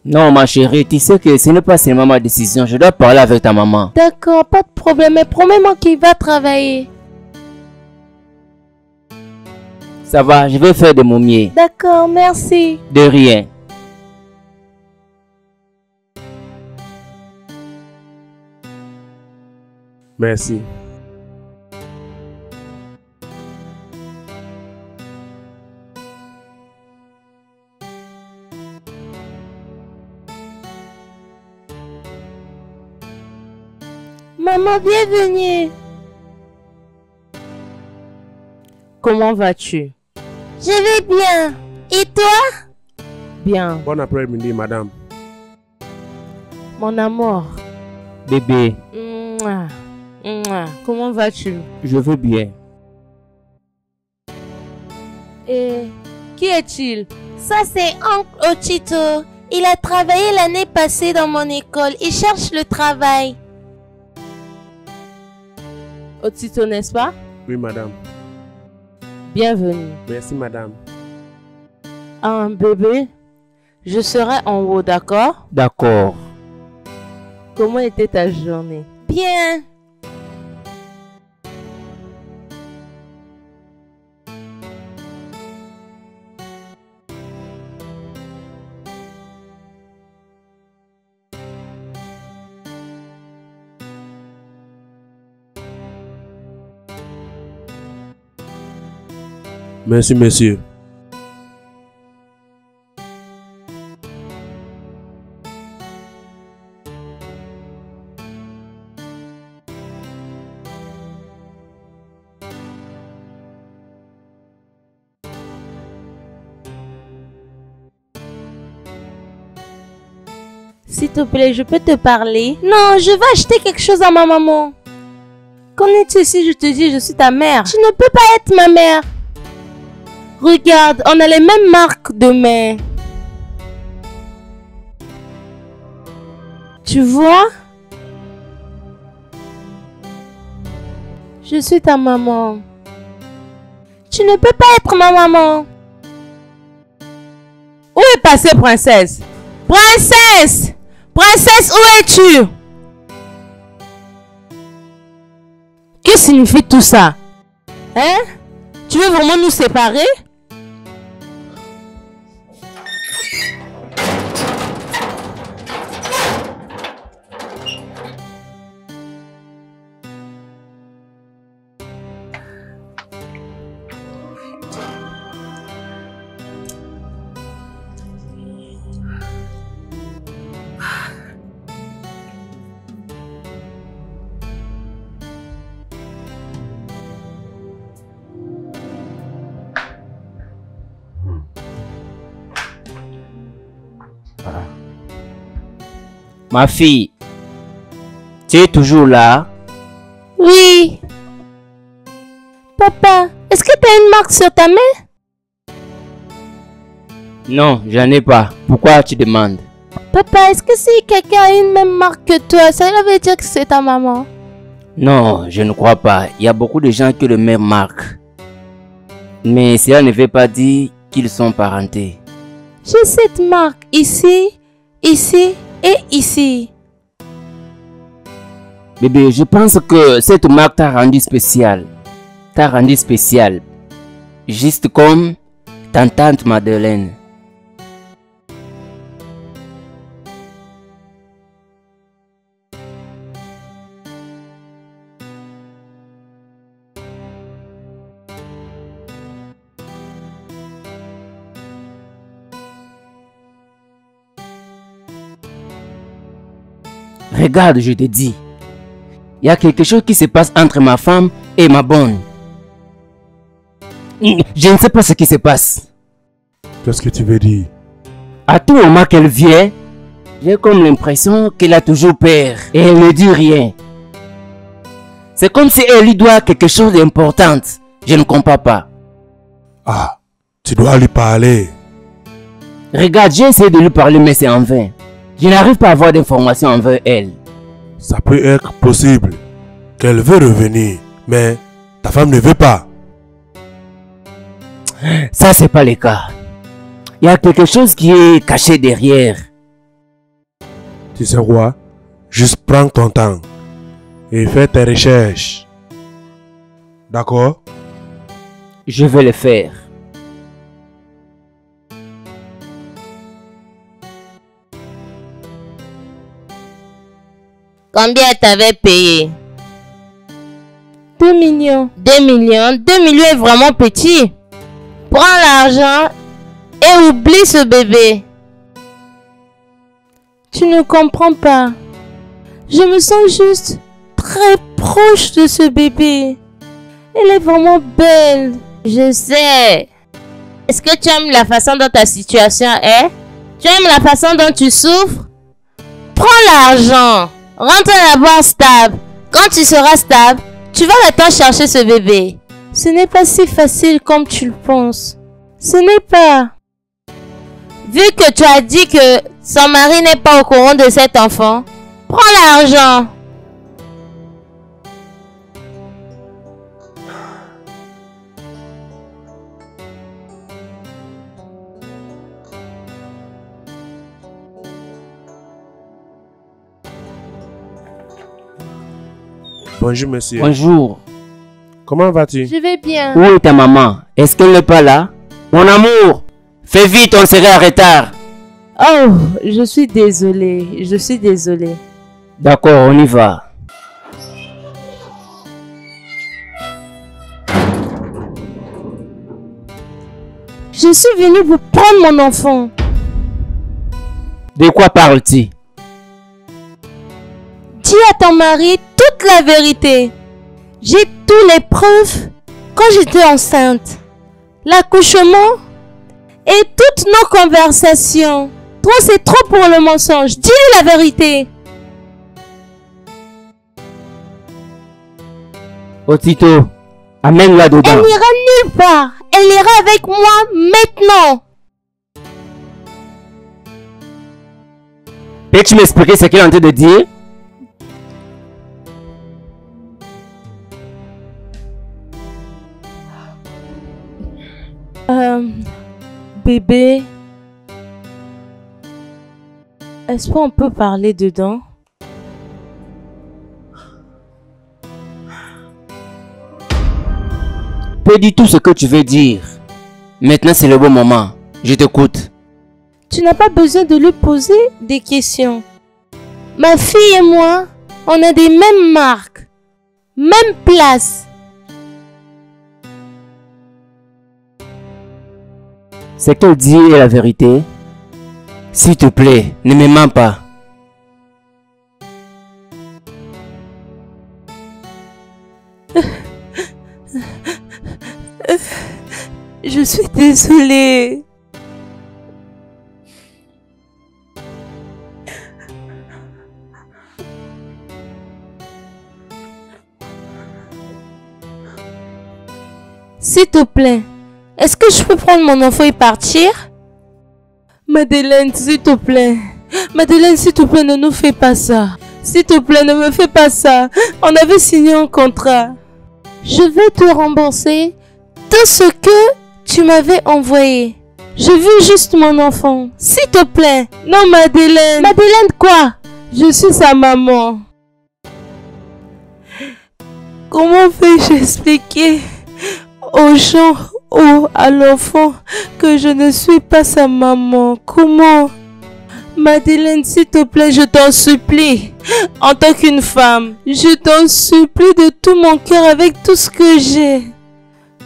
Speaker 3: Non, ma chérie, tu sais que ce n'est pas seulement ma décision. Je dois parler avec ta maman.
Speaker 1: D'accord, pas de problème, mais promets-moi qu'il va travailler.
Speaker 3: Ça va, je vais faire de mon mieux.
Speaker 1: D'accord, merci.
Speaker 3: De rien.
Speaker 2: Merci.
Speaker 1: Maman, bienvenue.
Speaker 4: Comment vas-tu?
Speaker 1: Je vais bien. Et toi?
Speaker 4: Bien,
Speaker 2: Bon après-midi, madame.
Speaker 4: mon amour.
Speaker 3: Bébé,
Speaker 4: Mouah, mouah. Comment vas-tu?
Speaker 3: je veux bien.
Speaker 4: Et qui est-il?
Speaker 1: Ça, c'est oncle Ochito. Il a travaillé l'année passée dans mon école. Il cherche le travail.
Speaker 4: Otito, n'est-ce pas?
Speaker 2: Oui, madame.
Speaker 4: Bienvenue.
Speaker 2: Merci, madame.
Speaker 4: Un bébé, je serai en haut, d'accord?
Speaker 3: D'accord.
Speaker 4: Comment était ta journée?
Speaker 1: Bien.
Speaker 2: Merci, monsieur.
Speaker 1: S'il te plaît, je peux te parler? Non, je vais acheter quelque chose à ma maman. Qu'en est-il si je te dis je suis ta mère? Tu ne peux pas être ma mère. Regarde, on a les mêmes marques de main. Tu vois? Je suis ta maman. Tu ne peux pas être ma maman.
Speaker 4: Où est passée princesse?
Speaker 1: Princesse! Princesse, où es-tu?
Speaker 4: Que signifie tout ça? Hein? Tu veux vraiment nous séparer?
Speaker 3: Ma fille, tu es toujours là?
Speaker 1: Oui. Papa, est-ce que tu as une marque sur ta main?
Speaker 3: Non, j'en ai pas. Pourquoi tu demandes?
Speaker 1: Papa, est-ce que si quelqu'un a une même marque que toi, ça veut dire que c'est ta maman?
Speaker 3: Non, je ne crois pas. Il y a beaucoup de gens qui ont le même marque. Mais cela ne veut pas dire qu'ils sont parentés.
Speaker 1: J'ai cette marque ici, ici et ici.
Speaker 3: Bébé, je pense que cette marque t'a rendu spécial. T'a rendu spécial. Juste comme ta tante Madeleine. Regarde, je te dis. Il y a quelque chose qui se passe entre ma femme et ma bonne. Je ne sais pas ce qui se passe.
Speaker 2: Qu'est-ce que tu veux dire?
Speaker 3: À tout moment qu'elle vient, j'ai comme l'impression qu'elle a toujours peur et elle ne dit rien. C'est comme si elle lui doit quelque chose d'important. Je ne comprends pas.
Speaker 2: Ah, tu dois lui parler.
Speaker 3: Regarde, j'ai essayé de lui parler mais c'est en vain. Je n'arrive pas à avoir d'informations envers elle.
Speaker 2: Ça peut être possible qu'elle veut revenir, mais ta femme ne veut pas.
Speaker 3: Ça, c'est pas le cas. Il y a quelque chose qui est caché derrière.
Speaker 2: Tu sais quoi? Juste prends ton temps et fais tes recherches. D'accord?
Speaker 3: Je vais le faire.
Speaker 4: Combien t'avais payé?
Speaker 1: 2 millions.
Speaker 4: 2 millions? 2 millions est vraiment petit. Prends l'argent et oublie ce bébé.
Speaker 1: Tu ne comprends pas. Je me sens juste très proche de ce bébé. Elle est vraiment belle.
Speaker 4: Je sais. Est-ce que tu aimes la façon dont ta situation est? Tu aimes la façon dont tu souffres? Prends l'argent. Rentre d'abord stable. Quand tu seras stable, tu vas maintenant chercher ce bébé.
Speaker 1: Ce n'est pas si facile comme tu le penses. Ce n'est pas.
Speaker 4: Vu que tu as dit que son mari n'est pas au courant de cet enfant, prends l'argent.
Speaker 2: Bonjour monsieur.
Speaker 3: Bonjour.
Speaker 2: Comment vas-tu?
Speaker 1: Je vais bien.
Speaker 3: Où est ta maman? Est-ce qu'elle n'est pas là? Mon amour, fais vite, on serait en retard.
Speaker 1: Oh, je suis désolée. Je suis désolée.
Speaker 3: D'accord, on y va.
Speaker 1: Je suis venue pour prendre mon enfant.
Speaker 3: De quoi parles-tu?
Speaker 1: Dis à ton mari toute la vérité. J'ai toutes les preuves quand j'étais enceinte. L'accouchement et toutes nos conversations. Toi, c'est trop pour le mensonge. Dis-lui la vérité.
Speaker 3: Otito, amène-la dedans.
Speaker 1: Elle n'ira nulle part. Elle ira avec moi maintenant.
Speaker 3: Peux-tu m'expliquer ce qu'il est en train de dire?
Speaker 1: Bébé, est-ce qu'on peut parler dedans?
Speaker 3: Peux dire tout ce que tu veux dire. Maintenant, c'est le bon moment. Je t'écoute.
Speaker 1: Tu n'as pas besoin de lui poser des questions. Ma fille et moi, on a des mêmes marques, même place.
Speaker 3: Ce qu'elle dit est la vérité. S'il te plaît, ne me mens pas.
Speaker 1: Je suis désolée. S'il te plaît, est-ce que je peux prendre mon enfant et partir? Madeleine, s'il te plaît. Madeleine, s'il te plaît, ne nous fais pas ça. S'il te plaît, ne me fais pas ça. On avait signé un contrat. Je vais te rembourser tout ce que tu m'avais envoyé. Je veux juste mon enfant. S'il te plaît. Non, Madeleine. Madeleine quoi? Je suis sa maman. Comment vais-je expliquer aux gens ou à l'enfant que je ne suis pas sa maman? Comment? Madeleine, s'il te plaît, je t'en supplie, en tant qu'une femme, je t'en supplie de tout mon cœur avec tout ce que j'ai.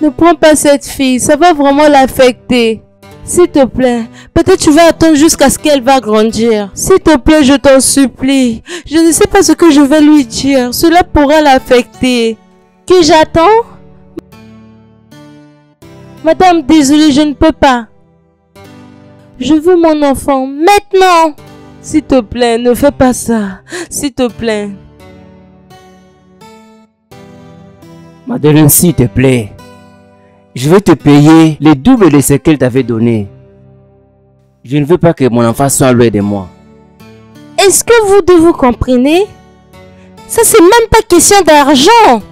Speaker 1: Ne prends pas cette fille, ça va vraiment l'affecter. S'il te plaît, peut-être tu vas attendre jusqu'à ce qu'elle va grandir. S'il te plaît, je t'en supplie. Je ne sais pas ce que je vais lui dire. Cela pourrait l'affecter. Que j'attends? Madame, désolée, je ne peux pas. Je veux mon enfant maintenant. S'il te plaît, ne fais pas ça. S'il te plaît.
Speaker 3: Madeleine, s'il te plaît. Je vais te payer le double de ce qu'elle t'avait donné. Je ne veux pas que mon enfant soit loin de moi.
Speaker 1: Est-ce que vous deux vous comprenez? Ça, c'est même pas question d'argent.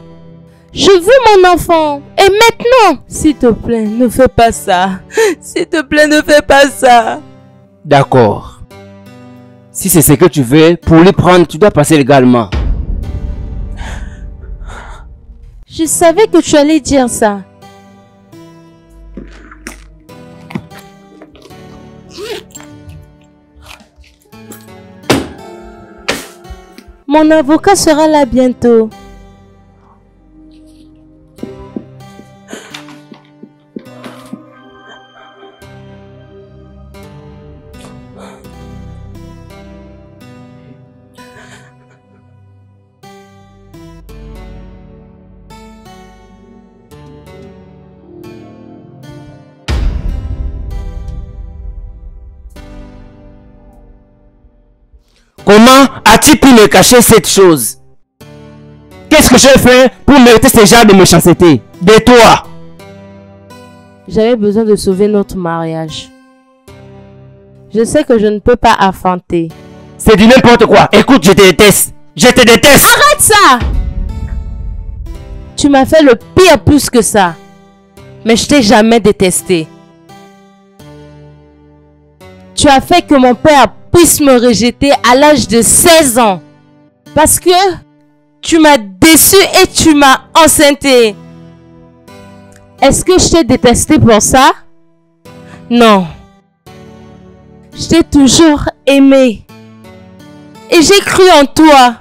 Speaker 1: Je veux mon enfant. Et maintenant, s'il te plaît, ne fais pas ça. S'il te plaît, ne fais pas ça.
Speaker 3: D'accord. Si c'est ce que tu veux, pour lui prendre, tu dois passer légalement.
Speaker 1: Je savais que tu allais dire ça. Mon avocat sera là bientôt.
Speaker 3: Comment as-tu pu me cacher cette chose? Qu'est-ce que j'ai fait pour mériter ce genre de méchanceté de toi?
Speaker 1: J'avais besoin de sauver notre mariage. Je sais que je ne peux pas affronter.
Speaker 3: C'est du n'importe quoi. Écoute, je te déteste. Je te déteste.
Speaker 1: Arrête ça! Tu m'as fait le pire plus que ça. Mais je t'ai jamais détesté. Tu as fait que mon père puisse me rejeter à l'âge de 16 ans. Parce que tu m'as déçu et tu m'as enceinté. Est-ce que je t'ai détesté pour ça? Non. Je t'ai toujours aimé. Et j'ai cru en toi.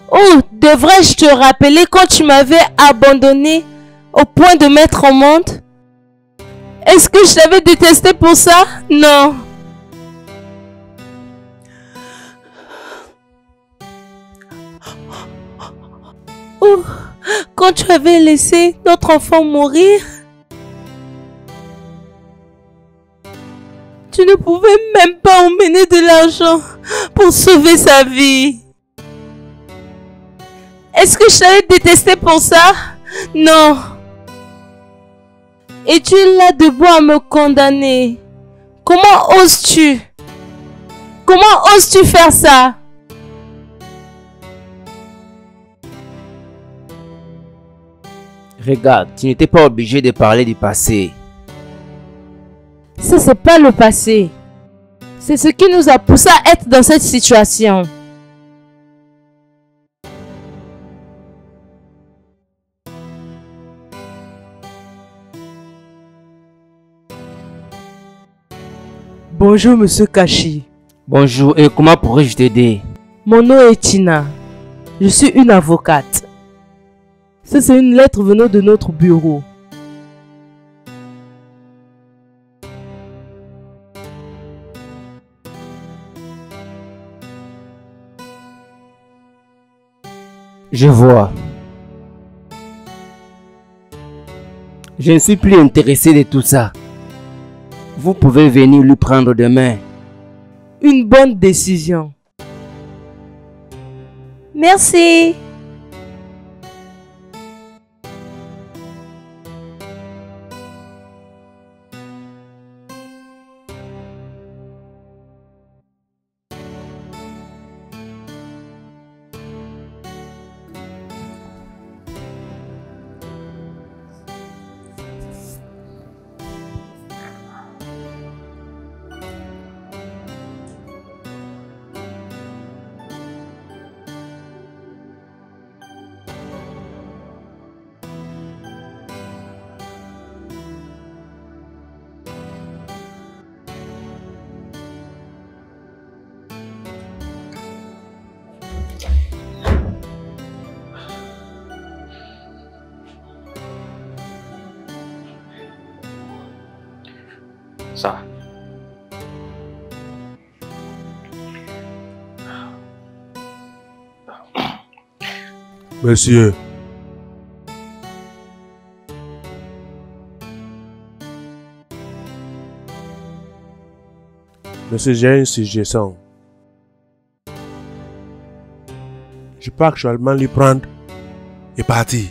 Speaker 1: Oh, devrais-je te rappeler quand tu m'avais abandonné au point de mettre au monde? Est-ce que je t'avais détesté pour ça? Non. Oh, quand tu avais laissé notre enfant mourir, tu ne pouvais même pas emmener de l'argent pour sauver sa vie. Est-ce que je t'avais détesté pour ça? Non. Et tu es là debout à me condamner. Comment oses-tu? Comment oses-tu faire ça?
Speaker 3: Regarde, tu n'étais pas obligé de parler du passé.
Speaker 1: Ça, c'est pas le passé. C'est ce qui nous a poussé à être dans cette situation. Bonjour, monsieur Kashi.
Speaker 3: Bonjour, et comment pourrais-je t'aider?
Speaker 1: Mon nom est Tina. Je suis une avocate. Ça, c'est une lettre venant de notre bureau.
Speaker 3: Je vois. Je ne suis plus intéressé de tout ça. Vous pouvez venir lui prendre demain.
Speaker 1: Une bonne décision. Merci.
Speaker 3: Ça.
Speaker 2: Monsieur. Monsieur, j'ai une suggestion. Je peux actuellement lui prendre et partir.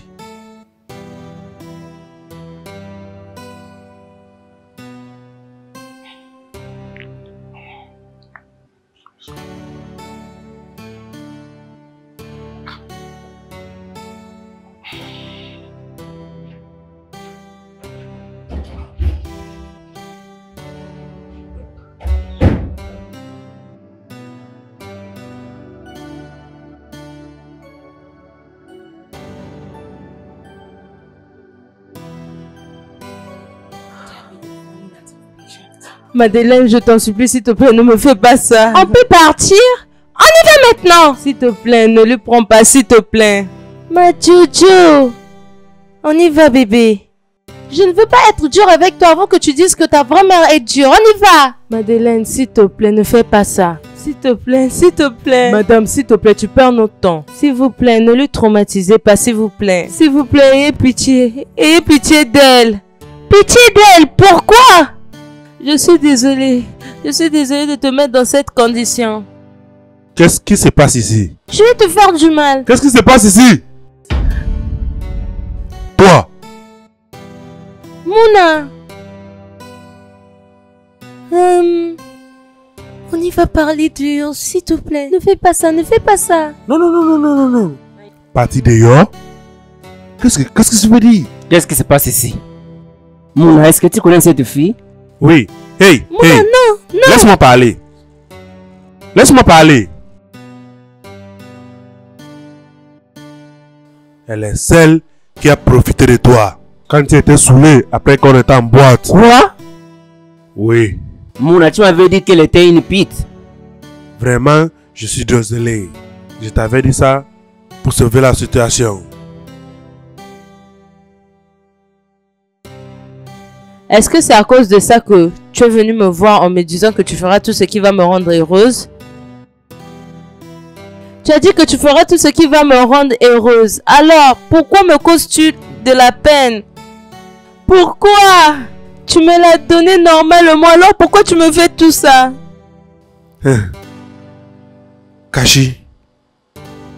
Speaker 1: Madeleine, je t'en supplie, s'il te plaît, ne me fais pas ça. On peut partir? On y va maintenant. S'il te plaît, ne le prends pas, s'il te plaît. Ma Jojo. On y va, bébé. Je ne veux pas être dur avec toi avant que tu dises que ta grand-mère est dure. On y va. Madeleine, s'il te plaît, ne fais pas ça. S'il te plaît, s'il te plaît. Madame, s'il te plaît, tu perds notre temps. S'il vous plaît, ne le traumatisez pas, s'il vous plaît. S'il vous plaît, ayez pitié. Ayez pitié d'elle. Pitié d'elle, pourquoi? Je suis désolée. Je suis désolée de te mettre dans cette condition.
Speaker 2: Qu'est-ce qui se passe ici?
Speaker 1: Je vais te faire du mal.
Speaker 2: Qu'est-ce qui se passe ici? Toi!
Speaker 1: Mouna. On y va parler dur, s'il te plaît. Ne fais pas ça, ne fais pas ça.
Speaker 2: Non, non, non, non, non, non, non. Parti dehors? Qu'est-ce que tu veux dire?
Speaker 3: Qu'est-ce qui se passe ici? Mouna, est-ce que tu connais cette fille?
Speaker 2: Oui. Hey,
Speaker 1: Mouna,
Speaker 2: hey.
Speaker 1: non, non.
Speaker 2: Laisse-moi parler. Laisse-moi parler. Elle est celle qui a profité de toi quand tu étais saoulé après qu'on était en boîte.
Speaker 3: Quoi?
Speaker 2: Oui.
Speaker 3: Mouna, tu m'avais dit qu'elle était une pute.
Speaker 2: Vraiment, je suis désolé. Je t'avais dit ça pour sauver la situation.
Speaker 1: Est-ce que c'est à cause de ça que tu es venu me voir en me disant que tu feras tout ce qui va me rendre heureuse? Tu as dit que tu feras tout ce qui va me rendre heureuse. Alors, pourquoi me causes-tu de la peine? Pourquoi? Tu me l'as donné normalement, alors pourquoi tu me fais tout ça?
Speaker 2: Kashi,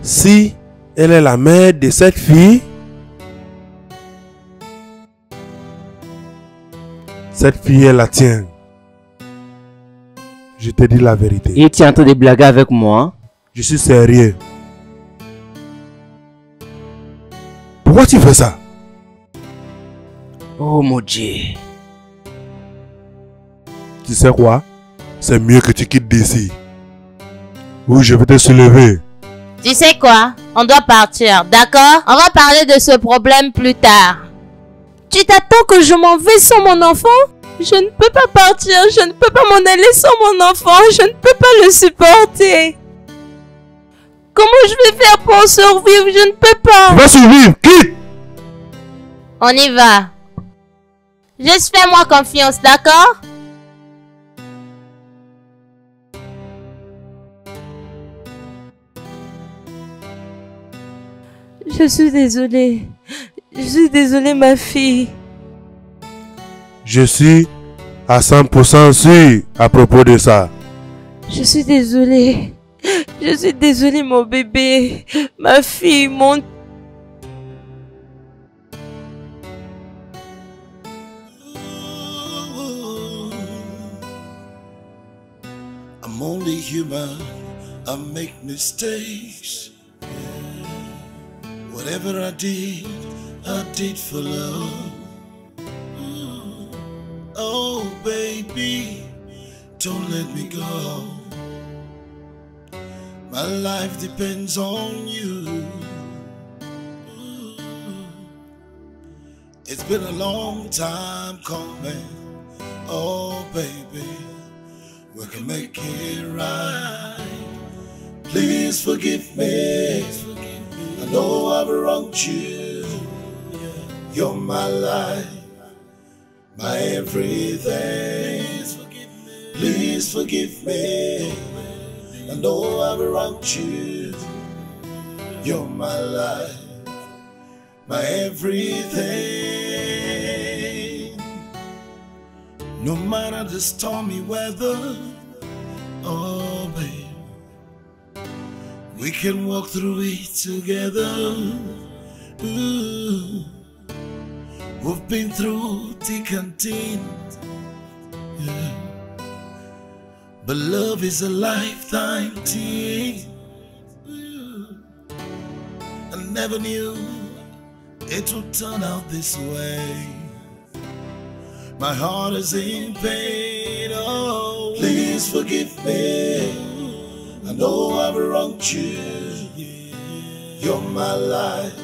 Speaker 2: si elle est la mère de cette fille, cette fille est la tienne. Je te dis la vérité.
Speaker 3: Et tu es en train de blaguer avec moi?
Speaker 2: Je suis sérieux. Pourquoi tu fais ça?
Speaker 3: Oh mon Dieu.
Speaker 2: Tu sais quoi? C'est mieux que tu quittes d'ici. Oui, je vais te soulever.
Speaker 4: Tu sais quoi? On doit partir, d'accord? On va parler de ce problème plus tard.
Speaker 1: Tu t'attends que je m'en vais sans mon enfant? Je ne peux pas partir, je ne peux pas m'en aller sans mon enfant, je ne peux pas le supporter. Comment je vais faire pour survivre? Je ne peux pas.
Speaker 2: Tu vas survivre, quitte!
Speaker 4: On y va. Juste fais-moi confiance, d'accord?
Speaker 1: Je suis désolée. Je suis désolée, ma fille.
Speaker 2: Je suis à 100% sûr à propos de ça.
Speaker 1: Je suis désolée. Je suis désolée, mon bébé. Ma fille, mon...
Speaker 5: I'm only human, I make mistakes. Whatever I did for love. Oh baby, don't let me go. My life depends on you. It's been a long time coming. Oh baby, we can make it right. Please forgive me. I know I've wronged you. You're my life, my everything. Please forgive me. I know I've wronged you. You're my life, my everything. No matter the stormy weather, oh babe, we can walk through it together. Ooh. We've been through thick and thin, yeah. But love is a lifetime thing. I never knew it would turn out this way. My heart is in pain, oh. Please forgive me. I know I've wronged you. You're my life,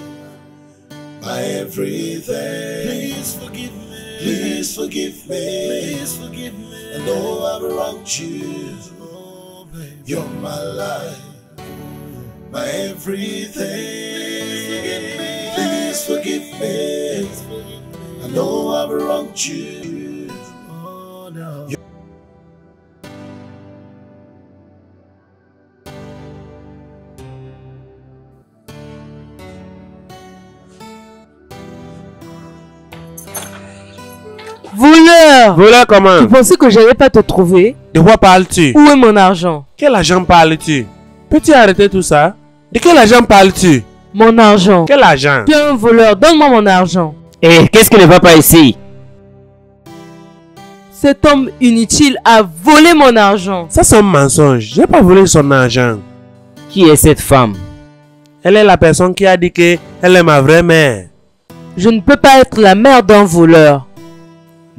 Speaker 5: my everything. Please forgive me. Please forgive me. Please forgive me. I know I've wronged you. Oh, baby. You're my life, my everything. Please forgive me. I know I've wronged you. Oh, no.
Speaker 1: Voleur!
Speaker 2: Voleur comment?
Speaker 1: Tu pensais que j'allais pas te trouver?
Speaker 2: De quoi parles-tu?
Speaker 1: Où est mon argent?
Speaker 2: Quel argent parles-tu? Peux-tu arrêter tout ça? De quel argent parles-tu?
Speaker 1: Mon argent.
Speaker 2: Quel argent?
Speaker 1: Tu es un voleur, donne-moi mon argent.
Speaker 3: Et qu'est-ce qui ne va pas ici?
Speaker 1: Cet homme inutile a volé mon argent.
Speaker 2: Ça c'est un mensonge. Je n'ai pas volé son argent.
Speaker 3: Qui est cette femme?
Speaker 2: Elle est la personne qui a dit qu'elle est ma vraie mère.
Speaker 1: Je ne peux pas être la mère d'un voleur.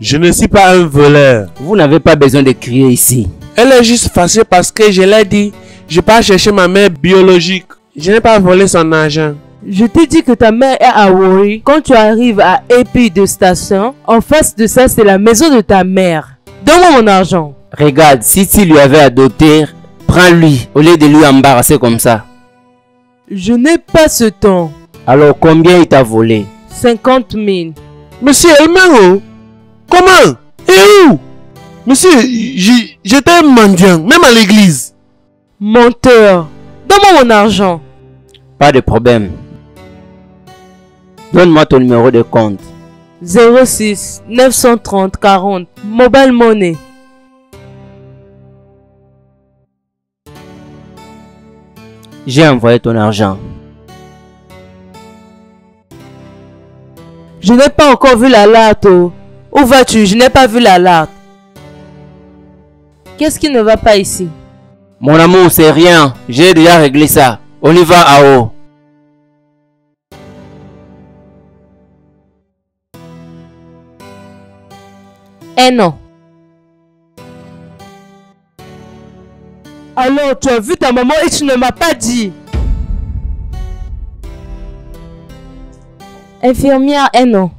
Speaker 2: Je ne suis pas un voleur.
Speaker 3: Vous n'avez pas besoin de crier ici.
Speaker 2: Elle est juste fâchée parce que je l'ai dit. Je pars chercher ma mère biologique. Je n'ai pas volé son argent.
Speaker 1: Je t'ai dit que ta mère est à Warri. Quand tu arrives à AP de station, en face de ça, c'est la maison de ta mère. Donne-moi mon argent.
Speaker 3: Regarde, si tu lui avais adopté, prends-lui au lieu de lui embarrasser comme ça.
Speaker 1: Je n'ai pas ce temps.
Speaker 3: Alors combien il t'a volé?
Speaker 1: 50 000.
Speaker 2: Monsieur Elmero, comment? Et où? Monsieur, j'étais un mendiant, même à l'église.
Speaker 1: Menteur. Donne-moi mon argent.
Speaker 3: Pas de problème. Donne-moi ton numéro de compte.
Speaker 1: 06 930 40. Mobile Money.
Speaker 3: J'ai envoyé ton argent.
Speaker 1: Je n'ai pas encore vu la latte. Oh. Où vas-tu? Je n'ai pas vu la latte. Qu'est-ce qui ne va pas ici?
Speaker 3: Mon amour, c'est rien. J'ai déjà réglé ça. On y va à haut.
Speaker 1: Eh non. Alors, tu as vu ta maman et tu ne m'as pas dit. Infirmière, eh non.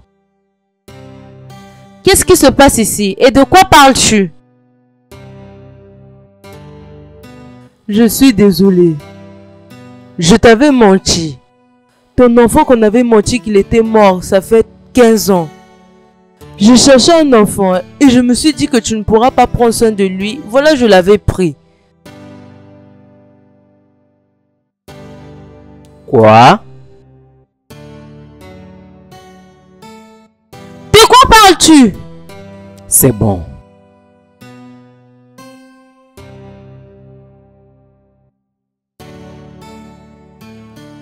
Speaker 1: Qu'est-ce qui se passe ici? Et de quoi parles-tu? Je suis désolée. Je t'avais menti. Ton enfant qu'on avait menti qu'il était mort, ça fait 15 ans. Je cherchais un enfant et je me suis dit que tu ne pourras pas prendre soin de lui. Voilà, je l'avais pris.
Speaker 3: Quoi?
Speaker 1: De quoi parles-tu?
Speaker 3: C'est bon.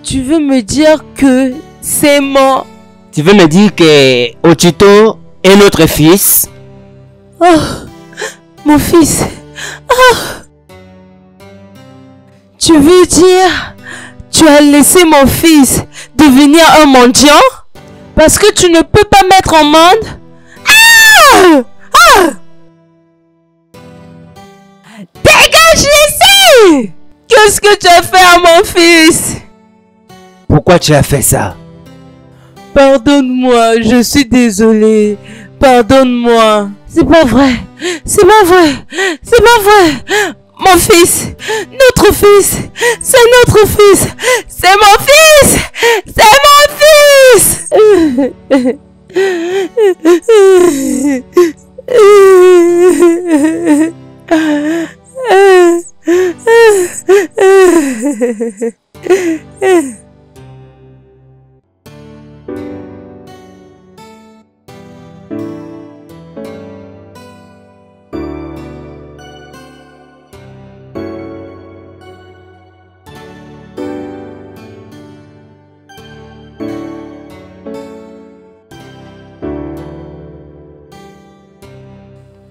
Speaker 1: Tu veux me dire que c'est mon...
Speaker 3: Tu veux me dire que Ochito est notre fils?
Speaker 1: Oh, mon fils. Oh. Tu veux dire... Tu as laissé mon fils devenir un mendiant? Parce que tu ne peux pas mettre en monde? Ah! Ah! Dégage ici! Qu'est-ce que tu as fait à mon fils?
Speaker 3: Pourquoi tu as fait ça?
Speaker 1: Pardonne-moi, je suis désolée. Pardonne-moi. C'est pas vrai. C'est pas vrai. C'est pas vrai. Mon fils. Notre fils. C'est notre fils. C'est mon fils. C'est mon fils.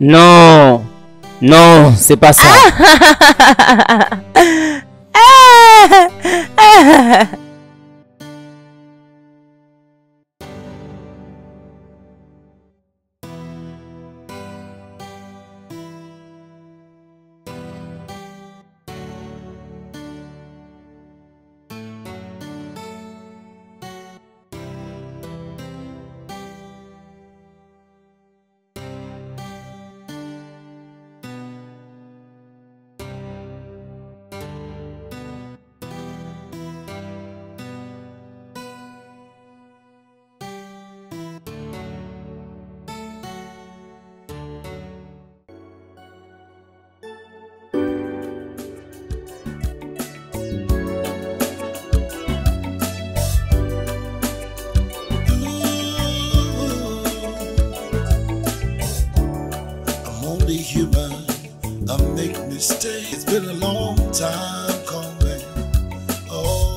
Speaker 3: Non, non, c'est pas ça.
Speaker 5: Human, I make mistakes. It's been